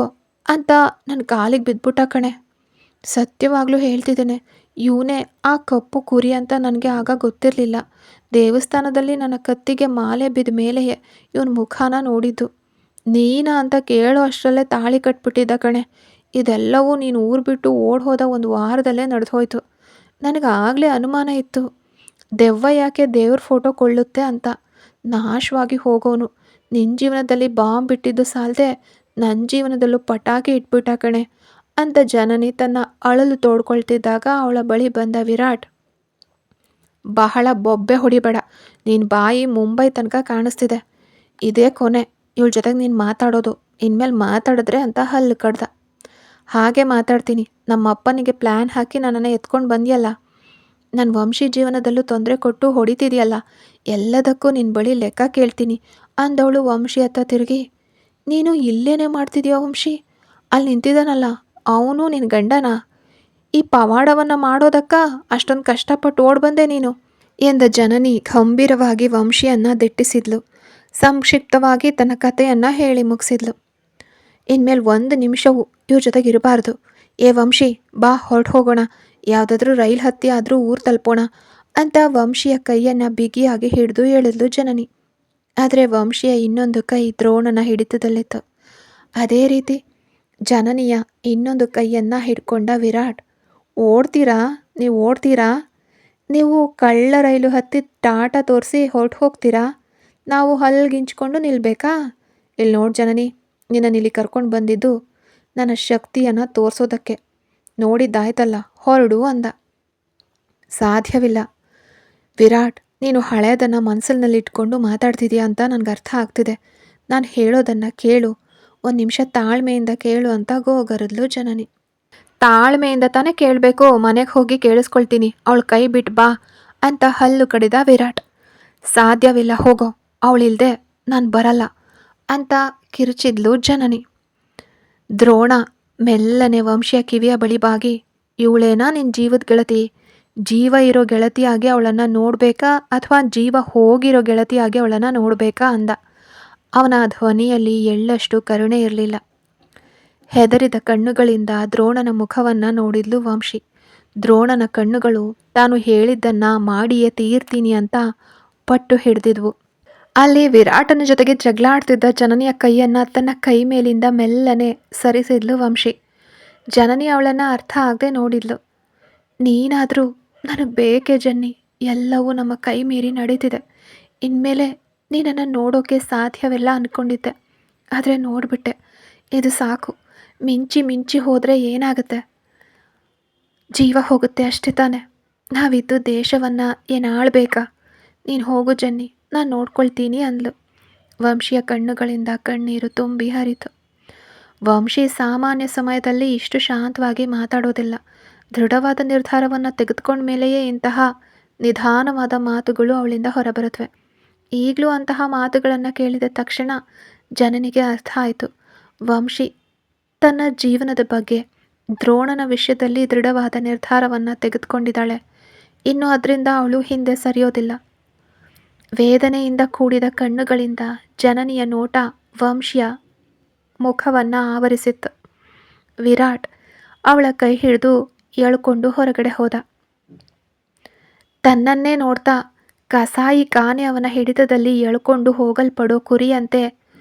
ಅಂತ ನನ್ನ ಕಾಲಿಗೆ ಬಿದ್ದುಬಿಟ್ಟ ಕಣೆ. ಸತ್ಯವಾಗ್ಲೂ ಹೇಳ್ತಿದ್ದೇನೆ, ಇವನೇ ಆ ಕಪ್ಪು ಕುರಿ ಅಂತ ನನಗೆ ಆಗ ಗೊತ್ತಿರಲಿಲ್ಲ. ದೇವಸ್ಥಾನದಲ್ಲಿ ನನ್ನ ಕತ್ತಿಗೆ ಮಾಲೆ ಬಿದ್ದ ಮೇಲೆ ಇವನ ಮುಖಾನ ನೋಡಿದ್ದು. ನೀನಾ ಅಂತ ಕೇಳೋ ಅಷ್ಟರಲ್ಲೇ ತಾಳಿ ಕಟ್ಬಿಟ್ಟಿದ್ದ ಕಣೆ. ಇದೆಲ್ಲವೂ ನೀನು ಊರು ಬಿಟ್ಟು ಓಡ್ ಹೋದ 1 ವಾರದಲ್ಲೇ ನಡೆದೋಯ್ತು. ನನಗಾಗಲೇ ಅನುಮಾನ ಇತ್ತು, ದೆವ್ವ ಯಾಕೆ ದೇವ್ರ ಫೋಟೋ ಕೊಳ್ಳುತ್ತೆ ಅಂತ. ನಾಶವಾಗಿ ಹೋಗೋನು ನಿನ್ನ ಜೀವನದಲ್ಲಿ ಬಾಂಬ್ ಬಿಟ್ಟಿದ್ದು ಸಾಲದೆ ನನ್ನ ಜೀವನದಲ್ಲೂ ಪಟಾಕಿ ಇಟ್ಬಿಟ್ಟ ಕಣೆ ಅಂತ ಜನನಿ ತನ್ನ ಅಳಲು ತೋಡ್ಕೊಳ್ತಿದ್ದಾಗ ಅವಳ ಬಳಿ ಬಂದ ವಿರಾಟ್, ಬಹಳ ಬೊಬ್ಬೆ ಹೊಡಿಬೇಡ, ನಿನ್ನ ಬಾಯಿ ಮುಂಬೈ ತನಕ ಕಾಣಿಸ್ತಿದೆ. ಇದೇ ಕೊನೆ ಇವಳ ಜೊತೆಗೆ ನೀನು ಮಾತಾಡೋದು. ಇನ್ಮೇಲೆ ಮಾತಾಡಿದ್ರೆ ಅಂತ ಹಲ್ಲು ಕಡ್ದ. ಹಾಗೆ ಮಾತಾಡ್ತೀನಿ. ನಮ್ಮ ಅಪ್ಪನಿಗೆ ಪ್ಲ್ಯಾನ್ ಹಾಕಿ ನನ್ನನ್ನು ಎತ್ಕೊಂಡು ಬಂದಿಯಲ್ಲ, ನನ್ನ ವಂಶಿ ಜೀವನದಲ್ಲೂ ತೊಂದರೆ ಕೊಟ್ಟು ಹೊಡಿತಿದೆಯಲ್ಲ, ಎಲ್ಲದಕ್ಕೂ ನಿನ್ನ ಬಳಿ ಲೆಕ್ಕ ಕೇಳ್ತೀನಿ ಅಂದವಳು ವಂಶಿ ಹತ್ತ ತಿರುಗಿ, ನೀನು ಇಲ್ಲೇನೇ ಮಾಡ್ತಿದ್ಯೋ ವಂಶಿ? ಅಲ್ಲಿ ನಿಂತಿದ್ದಾನಲ್ಲ ಅವನು ನಿನ್ನ ಗಂಡನಾ? ಈ ಪವಾಡವನ್ನು ಮಾಡೋದಕ್ಕ ಅಷ್ಟೊಂದು ಕಷ್ಟಪಟ್ಟು ಓಡ್ ಬಂದೆ ನೀನು ಎಂದ ಜನನಿ ಗಂಭೀರವಾಗಿ ವಂಶಿಯನ್ನು ದಿಟ್ಟಿಸಿದ್ಲು. ಸಂಕ್ಷಿಪ್ತವಾಗಿ ತನ್ನ ಕಥೆಯನ್ನು ಹೇಳಿ ಮುಗಿಸಿದ್ಲು. ಇನ್ಮೇಲೆ 1 ನಿಮಿಷವೂ ಇವ್ರ ಜೊತೆಗೆ ಇರಬಾರ್ದು. ಏ ವಂಶಿ, ಬಾ ಹೊರಟು ಹೋಗೋಣ, ಯಾವುದಾದ್ರೂ ರೈಲ್ ಹತ್ತಿ ಆದರೂ ಊರು ತಲುಪೋಣ ಅಂತ ವಂಶಿಯ ಕೈಯನ್ನು ಬಿಗಿಯಾಗಿ ಹಿಡಿದು ಹೇಳಿದ್ಲು ಜನನಿ. ಆದರೆ ವಂಶಿಯ ಇನ್ನೊಂದು ಕೈ ದ್ರೋಣನ ಹಿಡಿತದಲ್ಲಿತ್ತು. ಅದೇ ರೀತಿ ಜನನಿಯ ಇನ್ನೊಂದು ಕೈಯನ್ನು ಹಿಡ್ಕೊಂಡ ವಿರಾಟ್, ಓಡ್ತೀರಾ? ನೀವು ಓಡ್ತೀರಾ? ನೀವು ಕಳ್ಳ ರೈಲು ಹತ್ತಿ ಟಾಟಾ ತೋರಿಸಿ ಹೊರಟು ಹೋಗ್ತೀರಾ? ನಾವು ಹಲ್ಗಿಂಚ್ಕೊಂಡು ನಿಲ್ಲಬೇಕಾ? ಇಲ್ಲಿ ನೋಡಿ ಜನನಿ, ನಿನ್ನನ್ನು ಇಲ್ಲಿ ಕರ್ಕೊಂಡು ಬಂದಿದ್ದು ನನ್ನ ಶಕ್ತಿಯನ್ನು ತೋರಿಸೋದಕ್ಕೆ. ನೋಡಿದ್ದಾಯ್ತಲ್ಲ, ಹೊರಡು ಅಂದ. ಸಾಧ್ಯವಿಲ್ಲ ವಿರಾಟ್, ನೀನು ಹಳೆಯದನ್ನು ಮನಸ್ಸಿನಲ್ಲಿಟ್ಕೊಂಡು ಮಾತಾಡ್ತಿದ್ಯಾ ಅಂತ ನನಗೆ ಅರ್ಥ ಆಗ್ತಿದೆ. ನಾನು ಹೇಳೋದನ್ನು ಕೇಳು, 1 ನಿಮಿಷ ತಾಳ್ಮೆಯಿಂದ ಕೇಳು ಅಂತ ಗೋಗರದ್ಲು ಜನನಿ. ತಾಳ್ಮೆಯಿಂದ ತಾನೇ ಕೇಳಬೇಕು, ಮನೆಗೆ ಹೋಗಿ ಕೇಳಿಸ್ಕೊಳ್ತೀನಿ, ಅವಳು ಕೈ ಬಿಟ್ಟು ಬಾ ಅಂತ ಹಲ್ಲು ಕಡಿದ ವಿರಾಟ್. ಸಾಧ್ಯವಿಲ್ಲ, ಹೋಗೋ, ಅವಳಿಲ್ದೆ ನಾನು ಬರಲ್ಲ ಅಂತ ಕಿರುಚಿದ್ಲು ಜನನಿ. ದ್ರೋಣ ಮೆಲ್ಲನೆ ವಂಶಿಯ ಕಿವಿಯ ಬಳಿ ಬಾಗಿ, ಇವಳೇನಾ ನಿನ್ನ ಜೀವದ ಗೆಳತಿ? ಜೀವ ಇರೋ ಗೆಳತಿಯಾಗಿ ಅವಳನ್ನು ನೋಡಬೇಕಾ ಅಥವಾ ಜೀವ ಹೋಗಿರೋ ಗೆಳತಿಯಾಗಿ ಅವಳನ್ನು ನೋಡಬೇಕಾ ಅಂದ. ಅವನ ಧ್ವನಿಯಲ್ಲಿ ಎಳ್ಳಷ್ಟು ಕರುಣೆ ಇರಲಿಲ್ಲ. ಹೆದರಿದ ಕಣ್ಣುಗಳಿಂದ ದ್ರೋಣನ ಮುಖವನ್ನು ನೋಡಿದ್ಲು ವಂಶಿ. ದ್ರೋಣನ ಕಣ್ಣುಗಳು ತಾನು ಹೇಳಿದ್ದನ್ನು ಮಾಡಿಯೇ ತೀರ್ತೀನಿ ಅಂತ ಪಟ್ಟು ಹಿಡಿದಿದ್ವು. ಅಲ್ಲಿ ವಿರಾಟನ ಜೊತೆಗೆ ಜಗಳಾಡ್ತಿದ್ದ ಜನನಿಯ ಕೈಯನ್ನು ತನ್ನ ಕೈ ಮೇಲಿಂದ ಮೆಲ್ಲನೆ ಸರಿಸಿದ್ಲು ವಂಶಿ. ಜನನಿ ಅವಳನ್ನು ಅರ್ಥ ಆಗದೆ ನೋಡಿದ್ಲು. ನೀನಾದರೂ ನನಗೆ ಬೇಕೇ ಜನ್ನಿ, ಎಲ್ಲವೂ ನಮ್ಮ ಕೈ ಮೀರಿ ನಡೀತಿದೆ. ಇನ್ಮೇಲೆ ನೀನನ್ನು ನೋಡೋಕೆ ಸಾಧ್ಯವಿಲ್ಲ ಅಂದ್ಕೊಂಡಿದ್ದೆ, ಆದರೆ ನೋಡಿಬಿಟ್ಟೆ. ಇದು ಸಾಕು. ಮಿಂಚಿ ಮಿಂಚಿ ಹೋದರೆ ಏನಾಗುತ್ತೆ? ಜೀವ ಹೋಗುತ್ತೆ ಅಷ್ಟೇ ತಾನೆ. ನಾವಿದ್ದು ದೇಶವನ್ನು ಏನು ಆಳ್ಬೇಕಾ? ನೀನು ಹೋಗು ಜನ್ನಿ, ನಾನು ನೋಡ್ಕೊಳ್ತೀನಿ ಅಂದ್ಲು. ವಂಶಿಯ ಕಣ್ಣುಗಳಿಂದ ಕಣ್ಣೀರು ತುಂಬಿ ಹರಿತು. ವಂಶಿ ಸಾಮಾನ್ಯ ಸಮಯದಲ್ಲಿ ಇಷ್ಟು ಶಾಂತವಾಗಿ ಮಾತಾಡೋದಿಲ್ಲ. ದೃಢವಾದ ನಿರ್ಧಾರವನ್ನು ತೆಗೆದುಕೊಂಡ ಮೇಲೆಯೇ ಇಂತಹ ನಿಧಾನವಾದ ಮಾತುಗಳು ಅವಳಿಂದ ಹೊರಬರುತ್ತವೆ. ಈಗಲೂ ಅಂತಹ ಮಾತುಗಳನ್ನು ಕೇಳಿದ ತಕ್ಷಣ ಜನನಿಗೆ ಅರ್ಥ ಆಯಿತು. ವಂಶಿ ತನ್ನ ಜೀವನದ ಬಗ್ಗೆ ದ್ರೋಣನ ವಿಷಯದಲ್ಲಿ ದೃಢವಾದ ನಿರ್ಧಾರವನ್ನು ತೆಗೆದುಕೊಂಡಿದ್ದಾಳೆ. ಇನ್ನು ಅದರಿಂದ ಅವಳು ಹಿಂದೆ ಸರಿಯೋದಿಲ್ಲ. ವೇದನೆಯಿಂದ ಕೂಡಿದ ಕಣ್ಣುಗಳಿಂದ ಜನನಿಯ ನೋಟ ವಂಶಿಯ ಮುಖವನ್ನು ಆವರಿಸಿತ್ತು. ವಿರಾಟ್ ಅವಳ ಕೈ ಹಿಡಿದು ಎಳ್ಕೊಂಡು ಹೊರಗಡೆ ಹೋದ. ತನ್ನನ್ನೇ ನೋಡ್ತಾ ಕಸಾಯಿ ಕಾನೆ ಅವನ ಹಿಡಿತದಲ್ಲಿ ಎಳ್ಕೊಂಡು ಹೋಗಲ್ಪಡೋ ಕುರಿಯಂತೆ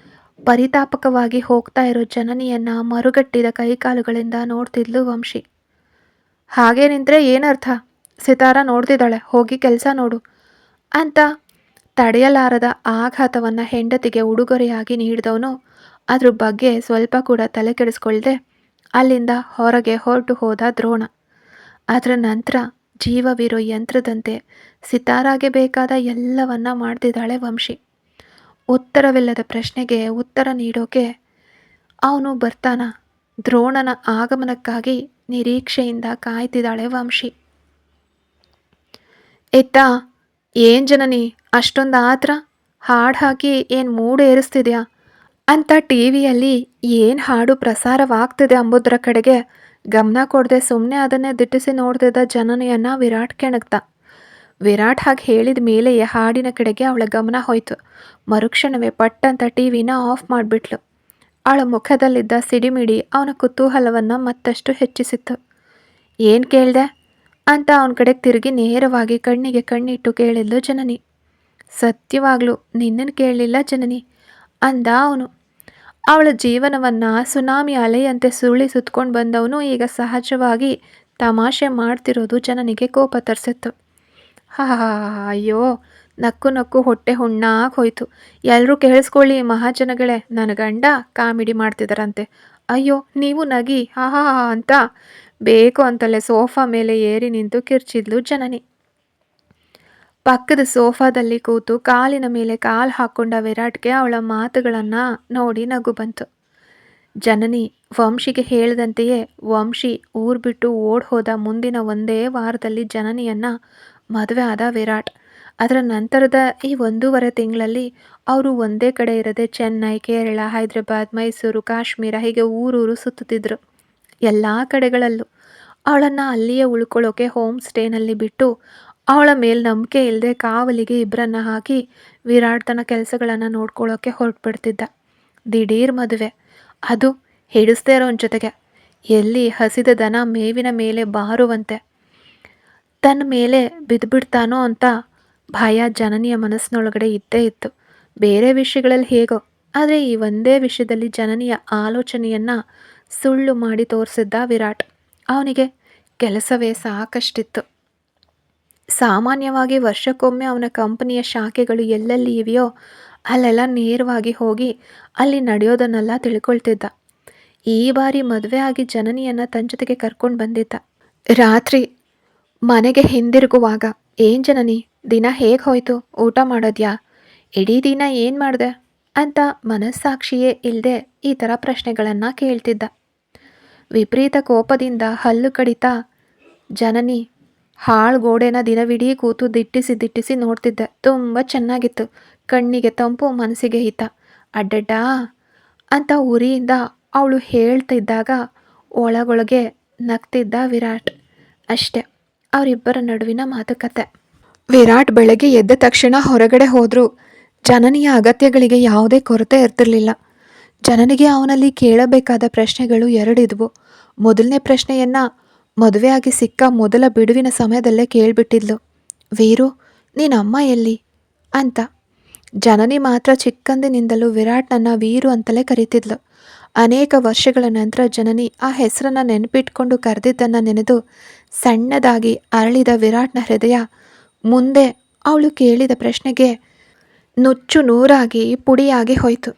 ಪರಿತಾಪಕವಾಗಿ ಹೋಗ್ತಾ ಇರೋ ಜನನಿಯನ್ನು ಮರುಗಟ್ಟಿದ ಕೈಕಾಲುಗಳಿಂದ ನೋಡ್ತಿದ್ಲು ವಂಶಿ. ಹಾಗೇ ನಿಂತರೆ ಏನರ್ಥ? ಸಿತಾರ ನೋಡ್ತಿದ್ದಾಳೆ, ಹೋಗಿ ಕೆಲಸ ನೋಡು ಅಂತ ತಡೆಯಲಾರದ ಆಘಾತವನ್ನು ಹೆಂಡತಿಗೆ ಉಡುಗೊರೆಯಾಗಿ ನೀಡಿದವನು ಅದ್ರ ಬಗ್ಗೆ ಸ್ವಲ್ಪ ಕೂಡ ತಲೆ ಕೆಡಿಸ್ಕೊಳ್ದೆ ಅಲ್ಲಿಂದ ಹೊರಗೆ ಹೊರಟು ಹೋದ ದ್ರೋಣ. ಅದರ ನಂತರ ಜೀವವಿರೋ ಯಂತ್ರದಂತೆ ಸಿತಾರಾಗೆ ಬೇಕಾದ ಎಲ್ಲವನ್ನ ಮಾಡ್ತಿದ್ದಾಳೆ ವಂಶಿ. ಉತ್ತರವಿಲ್ಲದ ಪ್ರಶ್ನೆಗೆ ಉತ್ತರ ನೀಡೋಕೆ ಅವನು ಬರ್ತಾನ? ದ್ರೋಣನ ಆಗಮನಕ್ಕಾಗಿ ನಿರೀಕ್ಷೆಯಿಂದ ಕಾಯ್ತಿದ್ದಾಳೆ ವಂಶಿ. ಎತ್ತಾ, ಏನು ಜನನಿ ಅಷ್ಟೊಂದು ಆತ್ರ? ಹಾಡು ಹಾಕಿ ಏನು ಮೂಡು ಏರಿಸ್ತಿದ್ಯಾ ಅಂತ ಟಿವಿಯಲ್ಲಿ ಏನು ಹಾಡು ಪ್ರಸಾರವಾಗ್ತಿದೆ ಅಂಬುದರ ಕಡೆಗೆ ಗಮನ ಕೊಡದೆ ಸುಮ್ಮನೆ ಅದನ್ನೇ ದಿಟ್ಟಿಸಿ ನೋಡ್ತಿದ್ದ ಜನನಿಯನ್ನು ವಿರಾಟ್ ಕೆಣಕ್ತ. ವಿರಾಟ್ ಹಾಗೆ ಹೇಳಿದ ಮೇಲೆಯೇ ಹಾಡಿನ ಕಡೆಗೆ ಅವಳ ಗಮನ ಹೋಯ್ತು. ಮರುಕ್ಷಣವೇ ಪಟ್ಟಂತ ಟಿವಿನ ಆಫ್ ಮಾಡಿಬಿಟ್ಲು. ಅವಳ ಮುಖದಲ್ಲಿದ್ದ ಸಿಡಿಮಿಡಿ ಅವನ ಕುತೂಹಲವನ್ನು ಮತ್ತಷ್ಟು ಹೆಚ್ಚಿಸಿತ್ತು. ಏನು ಕೇಳಿದೆ ಅಂತ ಅವನ ಕಡೆಗೆ ತಿರುಗಿ ನೇರವಾಗಿ ಕಣ್ಣಿಗೆ ಕಣ್ಣಿಟ್ಟು ಕೇಳಿದ್ಲು ಜನನಿ. ಸತ್ಯವಾಗ್ಲೂ ನಿನ್ನನ್ನು ಕೇಳಲಿಲ್ಲ ಜನನಿ ಅಂದ ಅವನು. ಅವಳ ಜೀವನವನ್ನು ಸುನಾಮಿ ಅಲೆಯಂತೆ ಸುರುಳಿ ಸುತ್ಕೊಂಡು ಬಂದವನು ಈಗ ಸಹಜವಾಗಿ ತಮಾಷೆ ಮಾಡ್ತಿರೋದು ಜನನಿಗೆ ಕೋಪ ತರಿಸಿತ್ತು. ಹಾ, ಅಯ್ಯೋ, ನಕ್ಕು ನಕ್ಕು ಹೊಟ್ಟೆ ಹುಣ್ಣಾಗಿ ಹೋಯ್ತು. ಎಲ್ಲರೂ ಕೇಳಿಸ್ಕೊಳ್ಳಿ ಮಹಾಜನಗಳೇ, ನನ್ನ ಗಂಡ ಕಾಮಿಡಿ ಮಾಡ್ತಿದ್ದಾರಂತೆ. ಅಯ್ಯೋ, ನೀವು ನಗಿ, ಹಾ ಹಾ ಅಂತ ಬೇಕು ಅಂತಲೇ ಸೋಫಾ ಮೇಲೆ ಏರಿ ನಿಂತು ಕಿರ್ಚಿದ್ಲು ಜನನಿ. ಪಕ್ಕದ ಸೋಫಾದಲ್ಲಿ ಕೂತು ಕಾಲಿನ ಮೇಲೆ ಕಾಲು ಹಾಕ್ಕೊಂಡ ವಿರಾಟ್ಗೆ ಅವಳ ಮಾತುಗಳನ್ನು ನೋಡಿ ನಗು ಬಂತು. ಜನನಿ ವಂಶಿಗೆ ಹೇಳಿದಂತೆಯೇ ವಂಶಿ ಊರು ಬಿಟ್ಟು ಓಡ್ ಹೋದ ಮುಂದಿನ ಒಂದೇ ವಾರದಲ್ಲಿ ಜನನಿಯನ್ನು ಮದುವೆ ಆದ ವಿರಾಟ್. ಅದರ ನಂತರದ ಈ 1.5 ತಿಂಗಳಲ್ಲಿ ಅವರು ಒಂದೇ ಕಡೆ ಇರದೆ ಚೆನ್ನೈ, ಕೇರಳ, ಹೈದರಾಬಾದ್, ಮೈಸೂರು, ಕಾಶ್ಮೀರ ಹೀಗೆ ಊರೂರು ಸುತ್ತುತ್ತಿದ್ದರು. ಎಲ್ಲ ಕಡೆಗಳಲ್ಲೂ ಅವಳನ್ನು ಅಲ್ಲಿಯೇ ಉಳ್ಕೊಳ್ಳೋಕೆ ಹೋಮ್ ಸ್ಟೇನಲ್ಲಿ ಬಿಟ್ಟು ಅವಳ ಮೇಲೆ ನಂಬಿಕೆ ಇಲ್ಲದೆ ಕಾವಲಿಗೆ ಇಬ್ಬರನ್ನ ಹಾಕಿ ವಿರಾಟ್ ತನ್ನ ಕೆಲಸಗಳನ್ನು ನೋಡ್ಕೊಳ್ಳೋಕೆ ಹೊರಟುಬಿಡ್ತಿದ್ದ. ದಿಢೀರ್ ಮದುವೆ, ಅದು ಹಿಡಿಸ್ದೇ ಇರೋನ ಜೊತೆಗೆ. ಎಲ್ಲಿ ಹಸಿದ ದನ ಮೇವಿನ ಮೇಲೆ ಬಾರುವಂತೆ ತನ್ನ ಮೇಲೆ ಬಿದ್ದುಬಿಡ್ತಾನೋ ಅಂತ ಭಯ ಜನನಿಯ ಮನಸ್ಸಿನೊಳಗಡೆ ಇದ್ದೇ ಇತ್ತು. ಬೇರೆ ವಿಷಯಗಳಲ್ಲಿ ಹೇಗೋ, ಆದರೆ ಈ ಒಂದೇ ವಿಷಯದಲ್ಲಿ ಜನನಿಯ ಆಲೋಚನೆಯನ್ನು ಸುಳ್ಳು ಮಾಡಿ ತೋರಿಸಿದ್ದ ವಿರಾಟ್. ಅವನಿಗೆ ಕೆಲಸವೇ ಸಾಕಷ್ಟಿತ್ತು. ಸಾಮಾನ್ಯವಾಗಿ ವರ್ಷಕ್ಕೊಮ್ಮೆ ಅವನ ಕಂಪನಿಯ ಶಾಖೆಗಳು ಎಲ್ಲೆಲ್ಲಿ ಇವೆಯೋ ಅಲ್ಲೆಲ್ಲ ನೇರವಾಗಿ ಹೋಗಿ ಅಲ್ಲಿ ನಡೆಯೋದನ್ನೆಲ್ಲ ತಿಳ್ಕೊಳ್ತಿದ್ದ. ಈ ಬಾರಿ ಮದುವೆ ಆಗಿ ಜನನಿಯನ್ನು ತನ್ನ ಜೊತೆಗೆ ಕರ್ಕೊಂಡು ಬಂದಿದ್ದ. ರಾತ್ರಿ ಮನೆಗೆ ಹಿಂದಿರುಗುವಾಗ, ಏನು ಜನನಿ, ದಿನ ಹೇಗೆ ಹೋಯ್ತು? ಊಟ ಮಾಡೋದ್ಯಾ? ಇಡೀ ದಿನ ಏನು ಮಾಡಿದೆ ಅಂತ ಮನಸ್ಸಾಕ್ಷಿಯೇ ಇಲ್ಲದೆ ಈ ಥರ ಪ್ರಶ್ನೆಗಳನ್ನು ಕೇಳ್ತಿದ್ದ. ವಿಪರೀತ ಕೋಪದಿಂದ ಹಲ್ಲು ಕಡಿತಾ ಜನನಿ ಹಾಳು ಗೋಡೆನ ದಿನವಿಡೀ ಕೂತು ದಿಟ್ಟಿಸಿ ದಿಟ್ಟಿಸಿ ನೋಡ್ತಿದ್ದೆ. ತುಂಬ ಚೆನ್ನಾಗಿತ್ತು. ಕಣ್ಣಿಗೆ ತಂಪು, ಮನಸ್ಸಿಗೆ ಹಿತ. ಅಡ್ಡಡ್ಡಾ ಅಂತ ಉರಿಯಿಂದ ಅವಳು ಹೇಳ್ತಿದ್ದಾಗ ಒಳಗೊಳಗೆ ನಗ್ತಿದ್ದ ವಿರಾಟ್. ಅಷ್ಟೆ, ಅವರಿಬ್ಬರ ನಡುವಿನ ಮಾತುಕತೆ. ವಿರಾಟ್ ಬೆಳಗ್ಗೆ ಎದ್ದ ತಕ್ಷಣ ಹೊರಗಡೆ ಹೋದ್ರು. ಜನನಿಯ ಅಗತ್ಯಗಳಿಗೆ ಯಾವುದೇ ಕೊರತೆ ಇರ್ತಿರ್ಲಿಲ್ಲ. ಜನನಿಗೆ ಅವನಲ್ಲಿ ಕೇಳಬೇಕಾದ ಪ್ರಶ್ನೆಗಳು ಎರಡಿದ್ವು. ಮೊದಲನೇ ಪ್ರಶ್ನೆಯನ್ನ ಮದುವೆಯಾಗಿ ಸಿಕ್ಕ ಮೊದಲ ಬಿಡುವಿನ ಸಮಯದಲ್ಲೇ ಕೇಳ್ಬಿಟ್ಟಿದ್ಲು. ವೀರು, ನೀನಮ್ಮ ಎಲ್ಲಿ ಅಂತ. ಜನನಿ ಮಾತ್ರ ಚಿಕ್ಕಂದಿನಿಂದಲೂ ವಿರಾಟ್ನನ್ನ ವೀರು ಅಂತಲೇ ಕರೀತಿದ್ಲು. ಅನೇಕ ವರ್ಷಗಳ ನಂತರ ಜನನಿ ಆ ಹೆಸರನ್ನ ನೆನಪಿಟ್ಕೊಂಡು ಕರೆದಿದ್ದನ್ನು ನೆನೆದು ಸಣ್ಣದಾಗಿ ಅರಳಿದ ವಿರಾಟ್ನ ಹೃದಯ ಮುಂದೆ ಅವಳು ಕೇಳಿದ ಪ್ರಶ್ನೆಗೆ ನುಚ್ಚು ನೂರಾಗಿ ಪುಡಿಯಾಗಿ ಹೋಯಿತು.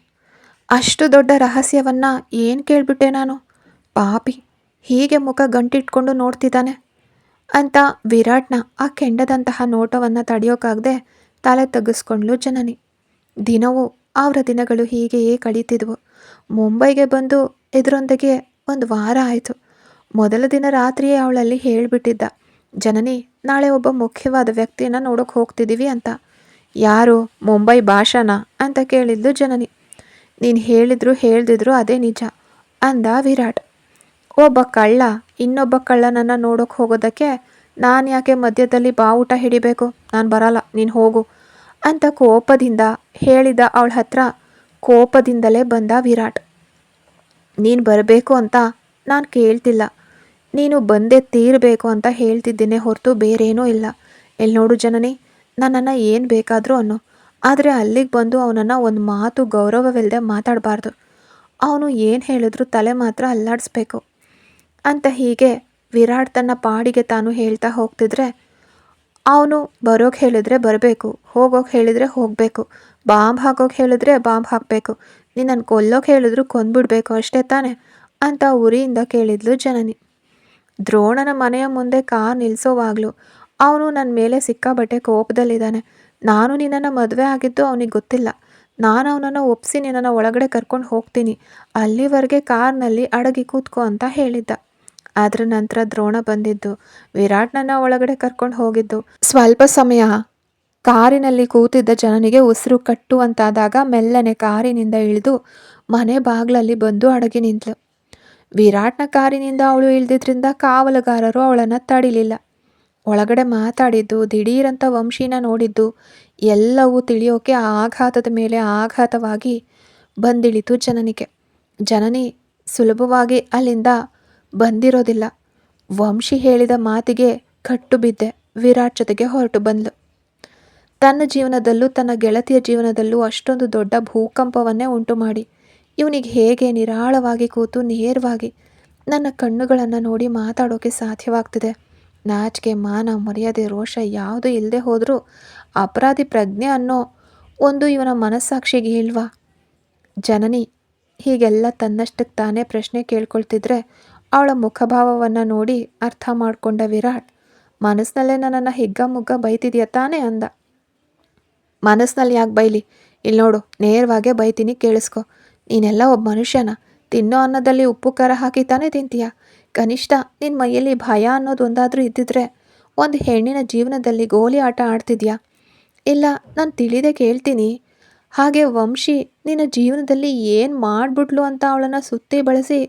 ಅಷ್ಟು ದೊಡ್ಡ ರಹಸ್ಯವನ್ನ ಏನು ಕೇಳ್ಬಿಟ್ಟೆ ನಾನು? ಪಾಪಿ, ಹೀಗೆ ಮುಖ ಗಂಟಿಟ್ಕೊಂಡು ನೋಡ್ತಿದ್ದಾನೆ ಅಂತ ವಿರಾಟ್ನ ಆ ಕೆಂಡದಂತಹ ನೋಟವನ್ನು ತಡೆಯೋಕ್ಕಾಗದೆ ತಲೆ ತಗ್ಗಿಸ್ಕೊಂಡ್ಲು ಜನನಿ. ದಿನವೂ ಅವರ ದಿನಗಳು ಹೀಗೆಯೇ ಕಳೀತಿದ್ವು. ಮುಂಬೈಗೆ ಬಂದು ಇದರೊಂದಿಗೆ ಒಂದು ವಾರ ಆಯಿತು. ಮೊದಲ ದಿನ ರಾತ್ರಿಯೇ ಅವಳಲ್ಲಿ ಹೇಳಿಬಿಟ್ಟಿದ್ದ, ಜನನಿ, ನಾಳೆ ಒಬ್ಬ ಮುಖ್ಯವಾದ ವ್ಯಕ್ತಿಯನ್ನು ನೋಡೋಕೆ ಹೋಗ್ತಿದ್ದೀವಿ ಅಂತ. ಯಾರು? ಮುಂಬೈ ಭಾಷಾನ ಅಂತ ಕೇಳಿದ್ಲು ಜನನಿ. ನೀನು ಹೇಳಿದ್ರು ಹೇಳ್ದಿದ್ರು ಅದೇ ನಿಜ ಅಂದ ವಿರಾಟ್. ಒಬ್ಬ ಕಳ್ಳ ಇನ್ನೊಬ್ಬ ಕಳ್ಳನನ್ನು ನೋಡೋಕೆ ಹೋಗೋದಕ್ಕೆ ನಾನು ಯಾಕೆ ಮಧ್ಯದಲ್ಲಿ ಬಾವುಟ ಹಿಡಿಬೇಕು? ನಾನು ಬರಲ್ಲ, ನೀನು ಹೋಗು ಅಂತ ಕೋಪದಿಂದ ಹೇಳಿದ ಅವಳ ಹತ್ರ ಕೋಪದಿಂದಲೇ ಬಂದ ವಿರಾಟ್. ನೀನು ಬರಬೇಕು ಅಂತ ನಾನು ಕೇಳ್ತಿಲ್ಲ, ನೀನು ಬಂದೇ ತೀರಬೇಕು ಅಂತ ಹೇಳ್ತಿದ್ದೇನೆ ಹೊರತು ಬೇರೇನೂ ಇಲ್ಲ. ಎಲ್ಲಿ ನೋಡು ಜನನಿ, ನನ್ನನ್ನು ಏನು ಬೇಕಾದರೂ ಅನ್ನೋ, ಆದರೆ ಅಲ್ಲಿಗೆ ಬಂದು ಅವನನ್ನು ಒಂದು ಮಾತು ಗೌರವವಿಲ್ಲದೆ ಮಾತಾಡಬಾರ್ದು. ಅವನು ಏನು ಹೇಳಿದ್ರು ತಲೆ ಮಾತ್ರ ಅಲ್ಲಾಡಿಸ್ಬೇಕು ಅಂತ ಹೀಗೆ ವಿರಾಟ್ ತನ್ನ ಪಾಡಿಗೆ ತಾನು ಹೇಳ್ತಾ ಹೋಗ್ತಿದ್ರೆ, ಅವನು ಬರೋಕ್ಕೆ ಹೇಳಿದ್ರೆ ಬರಬೇಕು, ಹೋಗೋಕೆ ಹೇಳಿದರೆ ಹೋಗಬೇಕು, ಬಾಂಬ್ ಹಾಕೋಕೆ ಹೇಳಿದ್ರೆ ಬಾಂಬ್ ಹಾಕಬೇಕು, ನಿನ್ನನ್ನು ಕೊಲ್ಲೋಕೆ ಹೇಳಿದ್ರು ಕೊಂದ್ಬಿಡ್ಬೇಕು, ಅಷ್ಟೇ ತಾನೆ ಅಂತ ಉರಿಯಿಂದ ಕೇಳಿದ್ಲು ಜನನಿ. ದ್ರೋಣನ ಮನೆಯ ಮುಂದೆ ಕಾರ್ ನಿಲ್ಲಿಸೋವಾಗಲೂ ಅವನು ನನ್ನ ಮೇಲೆ ಸಿಕ್ಕಾಬಟ್ಟೆ ಕೋಪದಲ್ಲಿದ್ದಾನೆ. ನಾನು ನಿನ್ನನ್ನು ಮದುವೆ ಆಗಿದ್ದು ಅವನಿಗೆ ಗೊತ್ತಿಲ್ಲ. ನಾನು ಅವನನ್ನು ಒಪ್ಪಿಸಿ ನಿನ್ನನ್ನು ಒಳಗಡೆ ಕರ್ಕೊಂಡು ಹೋಗ್ತೀನಿ, ಅಲ್ಲಿವರೆಗೆ ಕಾರ್ನಲ್ಲಿ ಅಡಗಿ ಕೂತ್ಕೋ ಅಂತ ಹೇಳಿದ್ದ. ಅದರ ನಂತರ ದ್ರೋಣ ಬಂದಿದ್ದು, ವಿರಾಟ್ನನ್ನು ಒಳಗಡೆ ಕರ್ಕೊಂಡು ಹೋಗಿದ್ದು. ಸ್ವಲ್ಪ ಸಮಯ ಕಾರಿನಲ್ಲಿ ಕೂತಿದ್ದ ಜನನಿಗೆ ಉಸಿರು ಕಟ್ಟುವಂತಾದಾಗ ಮೆಲ್ಲನೆ ಕಾರಿನಿಂದ ಇಳಿದು ಮನೆ ಬಾಗಿಲಲ್ಲಿ ಬಂದು ಅಡಗಿ ನಿಂತಳು. ವಿರಾಟ್ನ ಕಾರಿನಿಂದ ಅವಳು ಇಳಿದಿದ್ರಿಂದ ಕಾವಲುಗಾರರು ಅವಳನ್ನು ತಡಿಲಿಲ್ಲ. ಒಳಗಡೆ ಮಾತಾಡಿದ್ದು, ದಿಢೀರಂತ ವಂಶಿನ ನೋಡಿದ್ದು ಎಲ್ಲವೂ ತಿಳಿಯೋಕೆ ಆಘಾತದ ಮೇಲೆ ಆಘಾತವಾಗಿ ಬಂದಿಳಿತು ಜನನಿಗೆ. ಜನನಿ ಸುಲಭವಾಗಿ ಅಲ್ಲಿಂದ ಬಂದಿರೋದಿಲ್ಲ. ವಂಶಿ ಹೇಳಿದ ಮಾತಿಗೆ ಕಟ್ಟು ಬಿದ್ದೆ ವಿರಾಟ್ ಜೊತೆಗೆ ಹೊರಟು ಬಂದ್ಲು. ತನ್ನ ಜೀವನದಲ್ಲೂ ತನ್ನ ಗೆಳತಿಯ ಜೀವನದಲ್ಲೂ ಅಷ್ಟೊಂದು ದೊಡ್ಡ ಭೂಕಂಪವನ್ನೇ ಉಂಟು ಮಾಡಿ ಇವನಿಗೆ ಹೇಗೆ ನಿರಾಳವಾಗಿ ಕೂತು ನೇರವಾಗಿ ನನ್ನ ಕಣ್ಣುಗಳನ್ನು ನೋಡಿ ಮಾತಾಡೋಕೆ ಸಾಧ್ಯವಾಗ್ತಿದೆ? ನಾಚಿಕೆ, ಮಾನ, ಮರ್ಯಾದೆ, ರೋಷ ಯಾವುದೂ ಇಲ್ಲದೆ ಹೋದರೂ ಅಪರಾಧಿ ಪ್ರಜ್ಞೆ ಅನ್ನೋ ಒಂದು ಇವನ ಮನಸ್ಸಾಕ್ಷಿಗೆ ಇಲ್ವಾ? ಜನನಿ ಹೀಗೆಲ್ಲ ತನ್ನಷ್ಟಕ್ಕೆ ತಾನೇ ಪ್ರಶ್ನೆ ಕೇಳ್ಕೊಳ್ತಿದ್ರೆ ಅವಳ ಮುಖಭಾವವನ್ನು ನೋಡಿ ಅರ್ಥ ಮಾಡಿಕೊಂಡ ವಿರಾಟ್, ಮನಸ್ಸಿನಲ್ಲೇ ನನ್ನನ್ನು ಹಿಗ್ಗಮುಗ್ಗ ಬೈತಿದ್ಯಾ ತಾನೇ ಅಂದ. ಮನಸ್ಸಿನಲ್ಲಿ ಯಾಕೆ ಬೈಲಿ? ಇಲ್ಲಿ ನೋಡು, ನೇರವಾಗೇ ಬೈತೀನಿ, ಕೇಳಿಸ್ಕೊ. ನೀನೆಲ್ಲ ಒಬ್ಬ ಮನುಷ್ಯನ? ತಿನ್ನೋ ಅನ್ನದಲ್ಲಿ ಉಪ್ಪು ಖಾರ ಹಾಕಿ ತಾನೇ ತಿಂತೀಯ? ಕನಿಷ್ಠ ನಿನ್ನ ಮೈಯಲ್ಲಿ ಭಯ ಅನ್ನೋದು ಒಂದಾದರೂ ಇದ್ದಿದ್ರೆ ಒಂದು ಹೆಣ್ಣಿನ ಜೀವನದಲ್ಲಿ ಗೋಲಿ ಆಟ ಆಡ್ತಿದ್ಯಾ? ಇಲ್ಲ, ನಾನು ತಿಳಿದೇ ಕೇಳ್ತೀನಿ, ಹಾಗೆ ವಂಶಿ ನಿನ್ನ ಜೀವನದಲ್ಲಿ ಏನು ಮಾಡಿಬಿಟ್ಲು ಅಂತ ಅವಳನ್ನು ಸುತ್ತಿ ಬಳಸಿ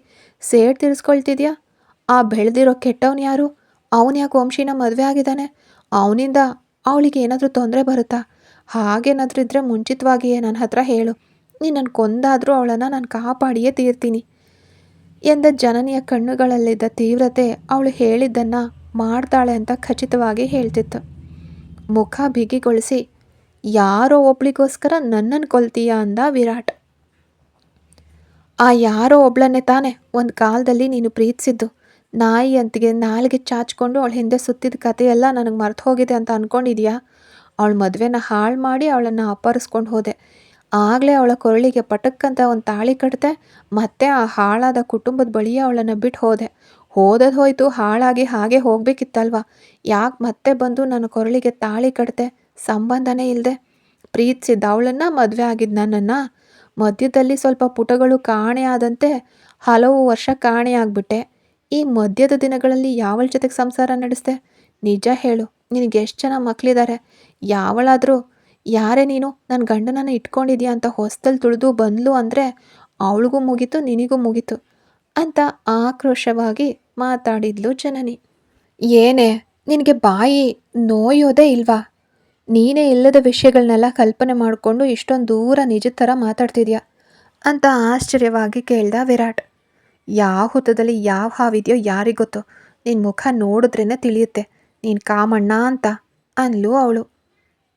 ಸೇಡ್ ತೀರಿಸ್ಕೊಳ್ತಿದ್ಯಾ? ಆ ಬೆಳೆದಿರೋ ಕೆಟ್ಟವನು ಯಾರು? ಅವನು ಯಾಕೆ ವಂಶಿನ ಮದುವೆ ಆಗಿದ್ದಾನೆ? ಅವನಿಂದ ಅವಳಿಗೆ ಏನಾದರೂ ತೊಂದರೆ ಬರುತ್ತಾ? ಹಾಗೇನಾದರೂ ಇದ್ದರೆ ಮುಂಚಿತವಾಗಿಯೇ ನನ್ನ ಹತ್ರ ಹೇಳು, ನೀನನ್ನು ಕೊಂದಾದರೂ ಅವಳನ್ನು ನಾನು ಕಾಪಾಡಿಯೇ ತೀರ್ತೀನಿ ಎಂದ ಜನನಿಯ ಕಣ್ಣುಗಳಲ್ಲಿದ್ದ ತೀವ್ರತೆ ಅವಳು ಹೇಳಿದ್ದನ್ನು ಮಾಡ್ತಾಳೆ ಅಂತ ಖಚಿತವಾಗಿ ಹೇಳ್ತಿತ್ತು. ಮುಖ ಬಿಗಿಗೊಳಿಸಿ, ಯಾರೋ ಒಬ್ಳಿಗೋಸ್ಕರ ನನ್ನನ್ನು ಕೊಲ್ತೀಯ ಅಂದ ವಿರಾಟ್. ಆ ಯಾರೋ ಒಬ್ಳನ್ನೇ ತಾನೆ ಒಂದು ಕಾಲದಲ್ಲಿ ನೀನು ಪ್ರೀತಿಸಿದ್ದು. ನಾಯಿ ಅಂತಿಗೆ ನಾಲಿಗೆ ಚಾಚ್ಕೊಂಡು ಅವಳ ಹಿಂದೆ ಸುತ್ತಿದ ಕಥೆಯೆಲ್ಲ ನನಗೆ ಮರ್ತು ಹೋಗಿದೆ ಅಂತ ಅಂದ್ಕೊಂಡಿದ್ಯಾ? ಅವಳ ಮದುವೆನ ಹಾಳು ಮಾಡಿ ಅವಳನ್ನು ಅಪಹರಿಸ್ಕೊಂಡು ಹೋದೆ. ಆಗಲೇ ಅವಳ ಕೊರಳಿಗೆ ಪಟಕ್ಕಂತ ಒಂದು ತಾಳಿ ಕಟ್ತೆ, ಮತ್ತೆ ಆ ಹಾಳಾದ ಕುಟುಂಬದ ಬಳಿಯೇ ಅವಳನ್ನು ಬಿಟ್ಟು ಹೋದೆ. ಹೋದದ್ದು ಹೋಯ್ತು, ಹಾಳಾಗಿ ಹಾಗೆ ಹೋಗ್ಬೇಕಿತ್ತಲ್ವ? ಯಾಕೆ ಮತ್ತೆ ಬಂದು ನನ್ನ ಕೊರಳಿಗೆ ತಾಳಿ ಕಟ್ತೆ? ಸಂಬಂಧನೇ ಇಲ್ಲದೆ ಪ್ರೀತಿಸಿದ್ದ ಅವಳನ್ನು, ಮದುವೆ ಆಗಿದ್ದು ನನ್ನನ್ನು. ಮಧ್ಯದಲ್ಲಿ ಸ್ವಲ್ಪ ಪುಟಗಳು ಕಾಣೆಯಾದಂತೆ ಹಲವು ವರ್ಷ ಕಾಣೆಯಾಗ್ಬಿಟ್ಟೆ. ಈ ಮಧ್ಯದ ದಿನಗಳಲ್ಲಿ ಯಾವಳ ಜೊತೆಗೆ ಸಂಸಾರ ನಡೆಸ್ದೆ? ನಿಜ ಹೇಳು, ನಿನಗೆಷ್ಟು ಜನ ಮಕ್ಕಳಿದ್ದಾರೆ? ಯಾವಳಾದರೂ ಯಾರೇ ನೀನು ನನ್ನ ಗಂಡನನ್ನು ಇಟ್ಕೊಂಡಿದ್ಯಾ ಅಂತ ಹೊಸ್ದಲ್ಲಿ ತುಳಿದು ಬಂದ್ಲು ಅಂದರೆ ಅವಳಿಗೂ ಮುಗೀತು, ನಿನಗೂ ಮುಗೀತು ಅಂತ ಆಕ್ರೋಶವಾಗಿ ಮಾತಾಡಿದ್ಲು ಜನನಿ. ಏನೇ ನಿನಗೆ ಬಾಯಿ ನೋಯೋದೇ ಇಲ್ವಾ? ನೀನೇ ಇಲ್ಲದ ವಿಷಯಗಳನ್ನೆಲ್ಲ ಕಲ್ಪನೆ ಮಾಡಿಕೊಂಡು ಇಷ್ಟೊಂದು ದೂರ ನಿಜದ ಥರ ಮಾತಾಡ್ತಿದ್ಯಾ ಅಂತ ಆಶ್ಚರ್ಯವಾಗಿ ಕೇಳ್ದ ವಿರಾಟ್. ಯಾವ ಹುತ್ತದಲ್ಲಿ ಯಾವ ಹಾವಿದೆಯೋ ಯಾರಿಗೊತ್ತು, ನಿನ್ನ ಮುಖ ನೋಡಿದ್ರೇ ತಿಳಿಯುತ್ತೆ ನೀನು ಕಾಮಣ್ಣ ಅಂತ ಅನ್ಲು ಅವಳು.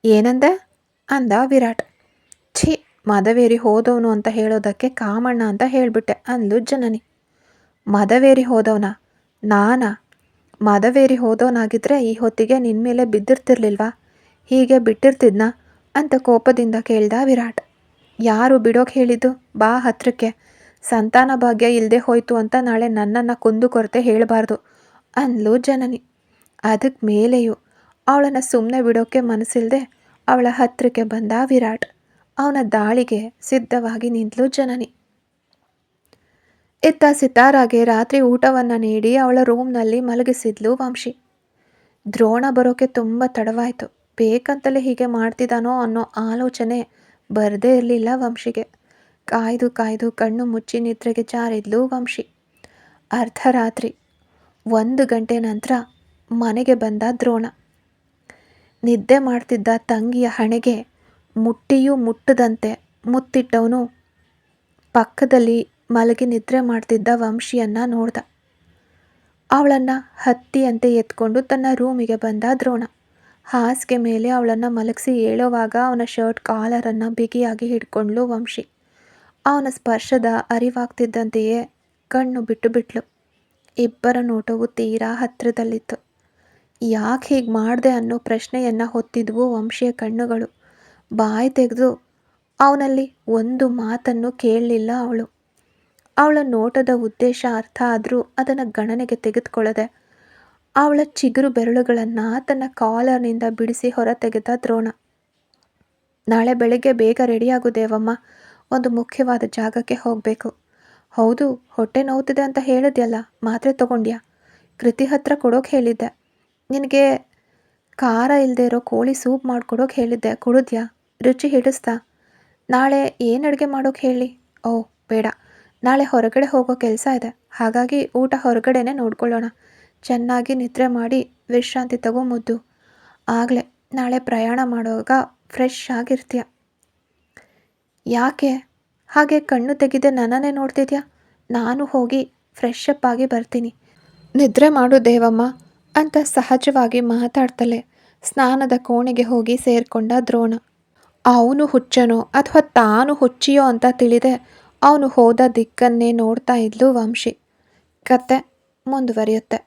ಏನಂದೆ ಅಂದ ವಿರಾಟ್. ಛೀ, ಮದವೇರಿ ಹೋದವನು ಅಂತ ಹೇಳೋದಕ್ಕೆ ಕಾಮಣ್ಣ ಅಂತ ಹೇಳಿಬಿಟ್ಟೆ ಅಂದ್ಲು ಜನನಿ. ಮದವೇರಿ ಹೋದವನ? ನಾನಾ? ಮದವೇರಿ ಹೋದವನಾಗಿದ್ದರೆ ಈ ಹೊತ್ತಿಗೆ ನಿನ್ನ ಮೇಲೆ ಬಿದ್ದಿರ್ತಿರ್ಲಿಲ್ವಾ? ಹೀಗೆ ಬಿಟ್ಟಿರ್ತಿದ್ನಾ ಅಂತ ಕೋಪದಿಂದ ಕೇಳ್ದ ವಿರಾಟ್. ಯಾರು ಬಿಡೋಕೆ ಹೇಳಿದ್ದು? ಬಾ ಹತ್ರಕ್ಕೆ. ಸಂತಾನ ಭಾಗ್ಯ ಇಲ್ಲದೆ ಹೋಯ್ತು ಅಂತ ನಾಳೆ ನನ್ನನ್ನು ಕುಂದು ಕೊರತೆ ಹೇಳಬಾರ್ದು ಅಂದ್ಲು ಜನನಿ. ಅದಕ್ಕೆ ಮೇಲೆಯೂ ಅವಳನ್ನು ಸುಮ್ಮನೆ ಬಿಡೋಕ್ಕೆ ಮನಸ್ಸಿಲ್ಲದೆ ಅವಳ ಹತ್ರಕ್ಕೆ ಬಂದ ವಿರಾಟ್. ಅವನ ದಾಳಿಗೆ ಸಿದ್ಧವಾಗಿ ನಿಂತಲು ಜನನಿ. ಇತ್ತ ಸಿತಾರಾಗೆ ರಾತ್ರಿ ಊಟವನ್ನು ನೀಡಿ ಅವಳ ರೂಮ್ನಲ್ಲಿ ಮಲಗಿಸಿದ್ಲು ವಂಶಿ. ದ್ರೋಣ ಬರೋಕ್ಕೆ ತುಂಬ ತಡವಾಯಿತು. ಬೇಕಂತಲೇ ಹೀಗೆ ಮಾಡ್ತಿದ್ದಾನೋ ಅನ್ನೋ ಆಲೋಚನೆ ಬರದೇ ಇರಲಿಲ್ಲ ವಂಶಿಗೆ. ಕಾಯ್ದು ಕಾಯ್ದು ಕಣ್ಣು ಮುಚ್ಚಿ ನಿದ್ರೆಗೆ ಜಾರಿದ್ಲು ವಂಶಿ. ಅರ್ಧರಾತ್ರಿ 1 ಗಂಟೆ ನಂತರ ಮನೆಗೆ ಬಂದ ದ್ರೋಣ. ನಿದ್ದೆ ಮಾಡ್ತಿದ್ದ ತಂಗಿಯ ಹಣೆಗೆ ಮುಟ್ಟಿಯೂ ಮುಟ್ಟದಂತೆ ಮುತ್ತಿಟ್ಟವನು ಪಕ್ಕದಲ್ಲಿ ಮಲಗಿ ನಿದ್ರೆ ಮಾಡ್ತಿದ್ದ ವಂಶಿಯನ್ನು ನೋಡ್ದ. ಅವಳನ್ನು ಹತ್ತಿಯಂತೆ ಎತ್ಕೊಂಡು ತನ್ನ ರೂಮಿಗೆ ಬಂದ ದ್ರೋಣ. ಹಾಸಿಗೆ ಮೇಲೆ ಅವಳನ್ನು ಮಲಗಿಸಿ ಏಳೋವಾಗ ಅವನ ಶರ್ಟ್ ಕಾಲರನ್ನು ಬಿಗಿಯಾಗಿ ಹಿಡ್ಕೊಂಡ್ಲು ವಂಶಿ. ಅವನ ಸ್ಪರ್ಶದ ಅರಿವಾಗ್ತಿದ್ದಂತೆಯೇ ಕಣ್ಣು ಬಿಟ್ಟು ಬಿಟ್ಲು. ಇಬ್ಬರ ನೋಟವು ತೀರಾ ಹತ್ತಿರದಲ್ಲಿತ್ತು. ಯಾಕೆ ಹೀಗೆ ಮಾಡಿದೆ ಅನ್ನೋ ಪ್ರಶ್ನೆಯನ್ನು ಹೊತ್ತಿದ್ವು ವಂಶಿಯ ಕಣ್ಣುಗಳು. ಬಾಯಿ ತೆಗೆದು ಅವನಲ್ಲಿ ಒಂದು ಮಾತನ್ನು ಕೇಳಲಿಲ್ಲ ಅವಳು. ಅವಳ ನೋಟದ ಉದ್ದೇಶ ಅರ್ಥ ಆದರೂ ಅದನ್ನು ಗಣನೆಗೆ ತೆಗೆದುಕೊಳ್ಳದೆ ಅವಳ ಚಿಗುರು ಬೆರಳುಗಳನ್ನು ತನ್ನ ಕಾಲರ್ನಿಂದ ಬಿಡಿಸಿ ಹೊರ ತೆಗೆದ ದ್ರೋಣ. ನಾಳೆ ಬೆಳಗ್ಗೆ ಬೇಗ ರೆಡಿಯಾಗು ದೇವಮ್ಮ, ಒಂದು ಮುಖ್ಯವಾದ ಜಾಗಕ್ಕೆ ಹೋಗಬೇಕು. ಹೌದು, ಹೊಟ್ಟೆ ನೋವ್ತಿದೆ ಅಂತ ಹೇಳಿದ್ಯಲ್ಲ, ಮಾತ್ರೆ ತಗೊಂಡ್ಯಾ? ಕೃತಿ ಹತ್ರ ಕೊಡೋಕೆ ಹೇಳಿದ್ದೆ. ನಿನಗೆ ಖಾರ ಇಲ್ಲದೆ ಇರೋ ಕೋಳಿ ಸೂಪ್ ಮಾಡಿಕೊಡೋಕೆ ಹೇಳಿದ್ದೆ, ಕುಡಿದ್ಯಾ? ರುಚಿ ಹಿಡಿಸ್ತಾ? ನಾಳೆ ಏನು ಅಡುಗೆ ಮಾಡೋಕೆ ಹೇಳಿ? ಓಹ್ ಬೇಡ, ನಾಳೆ ಹೊರಗಡೆ ಹೋಗೋ ಕೆಲಸ ಇದೆ, ಹಾಗಾಗಿ ಊಟ ಹೊರಗಡೆನೇ ನೋಡ್ಕೊಳ್ಳೋಣ. ಚೆನ್ನಾಗಿ ನಿದ್ರೆ ಮಾಡಿ ವಿಶ್ರಾಂತಿ ತಗೋ ಮುದ್ದು. ಆಗಲೇ ನಾಳೆ ಪ್ರಯಾಣ ಮಾಡುವಾಗ ಫ್ರೆಶ್ ಆಗಿರ್ತೀಯ. ಯಾಕೆ ಹಾಗೆ ಕಣ್ಣು ತೆಗೆದೆ ನನ್ನನ್ನೇ ನೋಡ್ತಿದ್ಯಾ? ನಾನು ಹೋಗಿ ಫ್ರೆಶ್ ಅಪ್ ಆಗಿ ಬರ್ತೀನಿ. ನಿದ್ರೆ ಮಾಡು ದೇವಮ್ಮ ಅಂತ ಸಹಜವಾಗಿ ಮಾತಾಡ್ತಲೇ ಸ್ನಾನದ ಕೋಣೆಗೆ ಹೋಗಿ ಸೇರಿಕೊಂಡ ದ್ರೋಣ. ಅವನು ಹುಚ್ಚನೋ ಅಥವಾ ತಾನು ಹುಚ್ಚಿಯೋ ಅಂತ ತಿಳಿದೆ ಅವನು ಹೋದ ದಿಕ್ಕನ್ನೇ ನೋಡ್ತಾ ಇದ್ಲು ವಂಶಿ. ಕತೆ ಮುಂದುವರಿಯುತ್ತೆ.